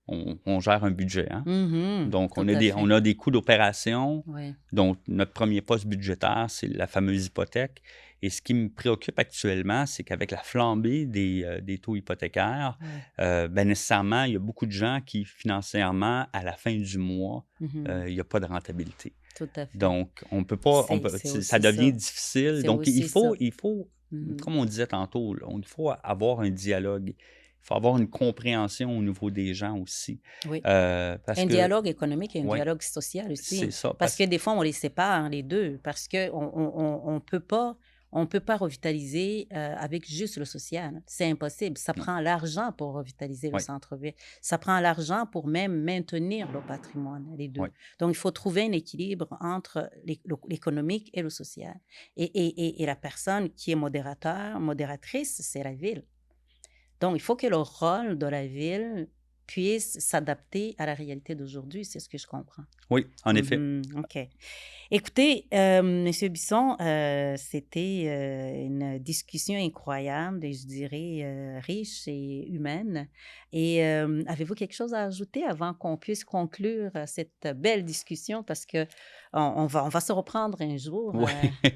on gère un budget. Hein? Mhm. Donc, Tout à on fait. a des coûts d'opération. Ouais. Donc, notre premier poste budgétaire, c'est la fameuse hypothèque. Et ce qui me préoccupe actuellement, c'est qu'avec la flambée des taux hypothécaires, Ouais. ben nécessairement, il y a beaucoup de gens qui, financièrement, à la fin du mois, Mhm. il n'y a pas de rentabilité. Tout à fait. Donc, C'est ça aussi devient ça. difficile. C'est Donc, aussi ça. il faut, Mhm. comme on disait tantôt, là, il faut avoir un dialogue. Il faut avoir une compréhension au niveau des gens aussi. Oui. Parce Un que, dialogue économique et un oui, dialogue social c'est aussi. ça. Parce que des fois, on les sépare, hein, les deux, parce qu'on on peut pas revitaliser avec juste le social. C'est impossible. Ça Non, prend l'argent pour revitaliser le oui, centre-ville. Ça prend l'argent pour même maintenir le patrimoine, les oui. deux. Donc, il faut trouver un équilibre entre l'économique et le social. Et la personne qui est modératrice, c'est la ville. Donc, il faut que le rôle de la ville puisse s'adapter à la réalité d'aujourd'hui, c'est ce que je comprends. Oui, en effet. Mhm, OK. Écoutez, Monsieur Bisson, c'était une discussion incroyable et je dirais riche et humaine. Et avez-vous quelque chose à ajouter avant qu'on puisse conclure cette belle discussion? Parce que on va se reprendre un jour, Oui.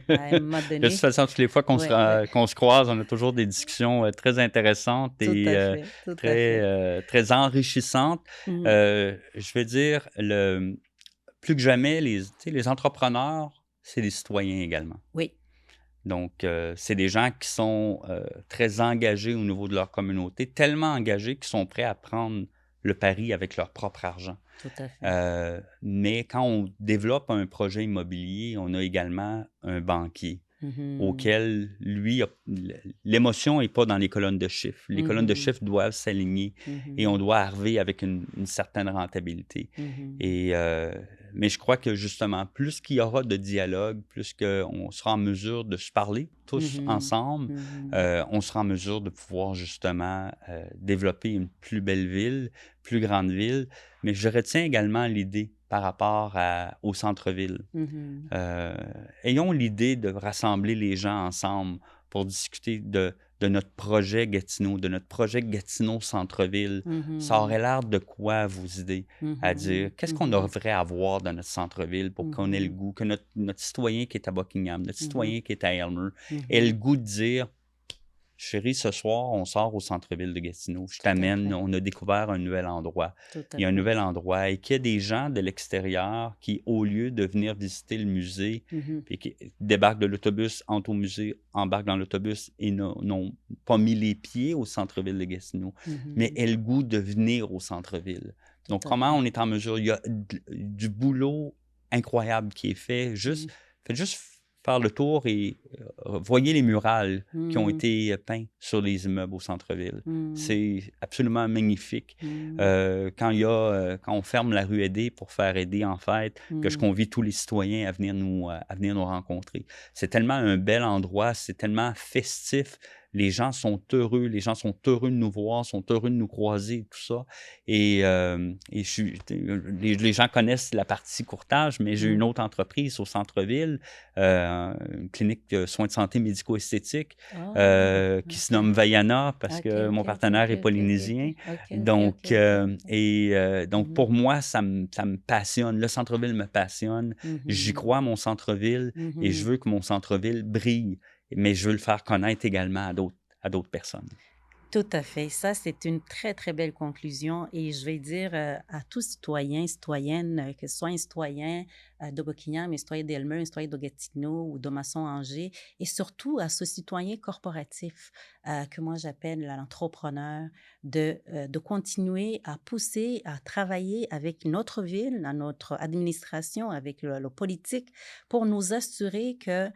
à un moment De toute donné. façon, toutes les fois Oui, oui, qu'on se croise, on a toujours des discussions très intéressantes tout et à fait, tout à fait. très enrichissantes. Mhm. Je veux dire, plus que jamais, tu sais, les entrepreneurs, c'est des citoyens également. Oui. Donc, c'est des gens qui sont très engagés au niveau de leur communauté, tellement engagés qu'ils sont prêts à prendre le pari avec leur propre argent. Tout à fait. Mais quand on développe un projet immobilier, on a également un banquier Mhm. auquel, lui, l'émotion n'est pas dans les colonnes de chiffres. Les colonnes de Mhm. chiffres doivent s'aligner et on Mhm. doit arriver avec une certaine rentabilité. Mhm. Et, mais je crois que justement, plus qu'il y aura de dialogue, plus qu'on sera en mesure de se parler tous Mhm. ensemble, Mhm. on sera en mesure de pouvoir justement développer une plus belle ville, plus grande ville. Mais je retiens également l'idée par rapport au centre-ville. Mhm. Ayons l'idée de rassembler les gens ensemble pour discuter de notre projet Gatineau, de notre projet Gatineau Centre-Ville. Ça Mhm. aurait l'air de quoi à vos idées? À dire, Mhm. qu'est-ce qu'on Mhm. devrait avoir dans notre centre-ville pour qu'on ait le Mhm. goût, que notre citoyen qui est à Buckingham, notre Mhm. citoyen qui est à Aylmer, ait le Mhm. goût de dire, Chérie, ce soir, on sort au centre-ville de Gatineau. Je Tout à t'amène, fait. on a découvert un nouvel endroit. Tout à Il y a un fait. nouvel endroit et qu'il y a des gens de l'extérieur qui, au lieu de venir visiter le musée, Mhm. puis qui débarquent de l'autobus, entrent au musée, embarquent dans l'autobus et n'ont pas mis les pieds au centre-ville de Gatineau, mais Mhm. aient le goût de venir au centre-ville. Tout Donc, à comment fait. on est en mesure? Il y a du boulot incroyable qui est fait. Mhm. Faites juste faire le tour et voyez les murales qui ont Mhm. été peints sur les immeubles au centre-ville. Mhm. C'est absolument magnifique. Mhm. Quand on ferme la rue Aidé pour faire aider en fête, que je Mhm. convie tous les citoyens à venir nous rencontrer. C'est tellement un bel endroit, c'est tellement festif. Les gens sont heureux de nous voir, sont heureux de nous croiser, tout ça. Les gens connaissent la partie courtage, mais j'ai une Mhm. autre entreprise au centre-ville, une clinique de soins de santé médico-esthétiques Oh, qui se OK. nomme Vaiana parce OK, que mon OK, OK, partenaire OK, est OK, OK, polynésien. OK. OK, OK, OK, Donc, OK, OK. donc Mhm. pour moi, ça me passionne. Le centre-ville me passionne. J'y Mhm. crois à mon centre-ville et je Mhm. veux que mon centre-ville brille, mais je veux le faire connaître également à d'autres personnes. Tout à fait. Ça, c'est une très, très belle conclusion et je vais dire à tout citoyen, citoyenne, que ce soit un citoyen de Buckingham, un citoyen d'Elmer, un citoyen de Gatineau ou de Masson-Angers, et surtout à ce citoyen corporatif que moi j'appelle l'entrepreneur, de continuer à pousser, à travailler avec notre ville, notre administration, avec le politique, pour nous assurer que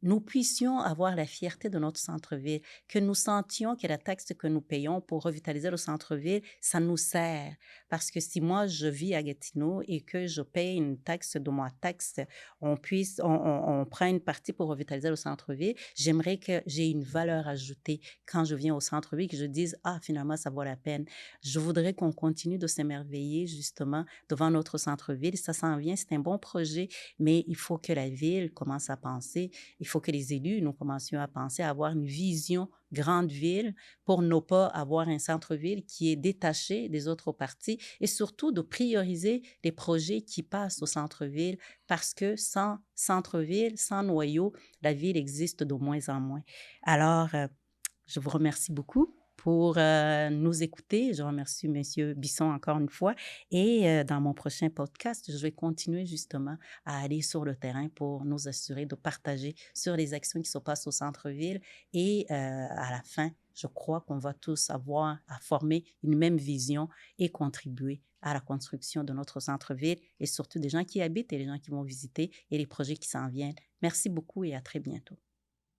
nous puissions avoir la fierté de notre centre-ville, que nous sentions que la taxe que nous payons pour revitaliser le centre-ville, ça nous sert. Parce que si moi, je vis à Gatineau et que je paye une taxe de ma taxe, on prend une partie pour revitaliser le centre-ville, j'aimerais que j'ai une valeur ajoutée quand je viens au centre-ville, que je dise, ah, finalement, ça vaut la peine. Je voudrais qu'on continue de s'émerveiller justement devant notre centre-ville. Ça s'en vient, c'est un bon projet, mais il faut que la ville commence à penser. Il faut que les élus, nous commencions à penser à avoir une vision grande ville pour ne pas avoir un centre-ville qui est détaché des autres parties et surtout de prioriser les projets qui passent au centre-ville parce que sans centre-ville, sans noyau, la ville existe de moins en moins. Alors, je vous remercie beaucoup pour nous écouter. Je remercie M. Bisson encore une fois. Et dans mon prochain podcast, je vais continuer justement à aller sur le terrain pour nous assurer de partager sur les actions qui se passent au centre-ville. Et à la fin, je crois qu'on va tous avoir à former une même vision et contribuer à la construction de notre centre-ville et surtout des gens qui y habitent et les gens qui vont visiter et les projets qui s'en viennent. Merci beaucoup et à très bientôt.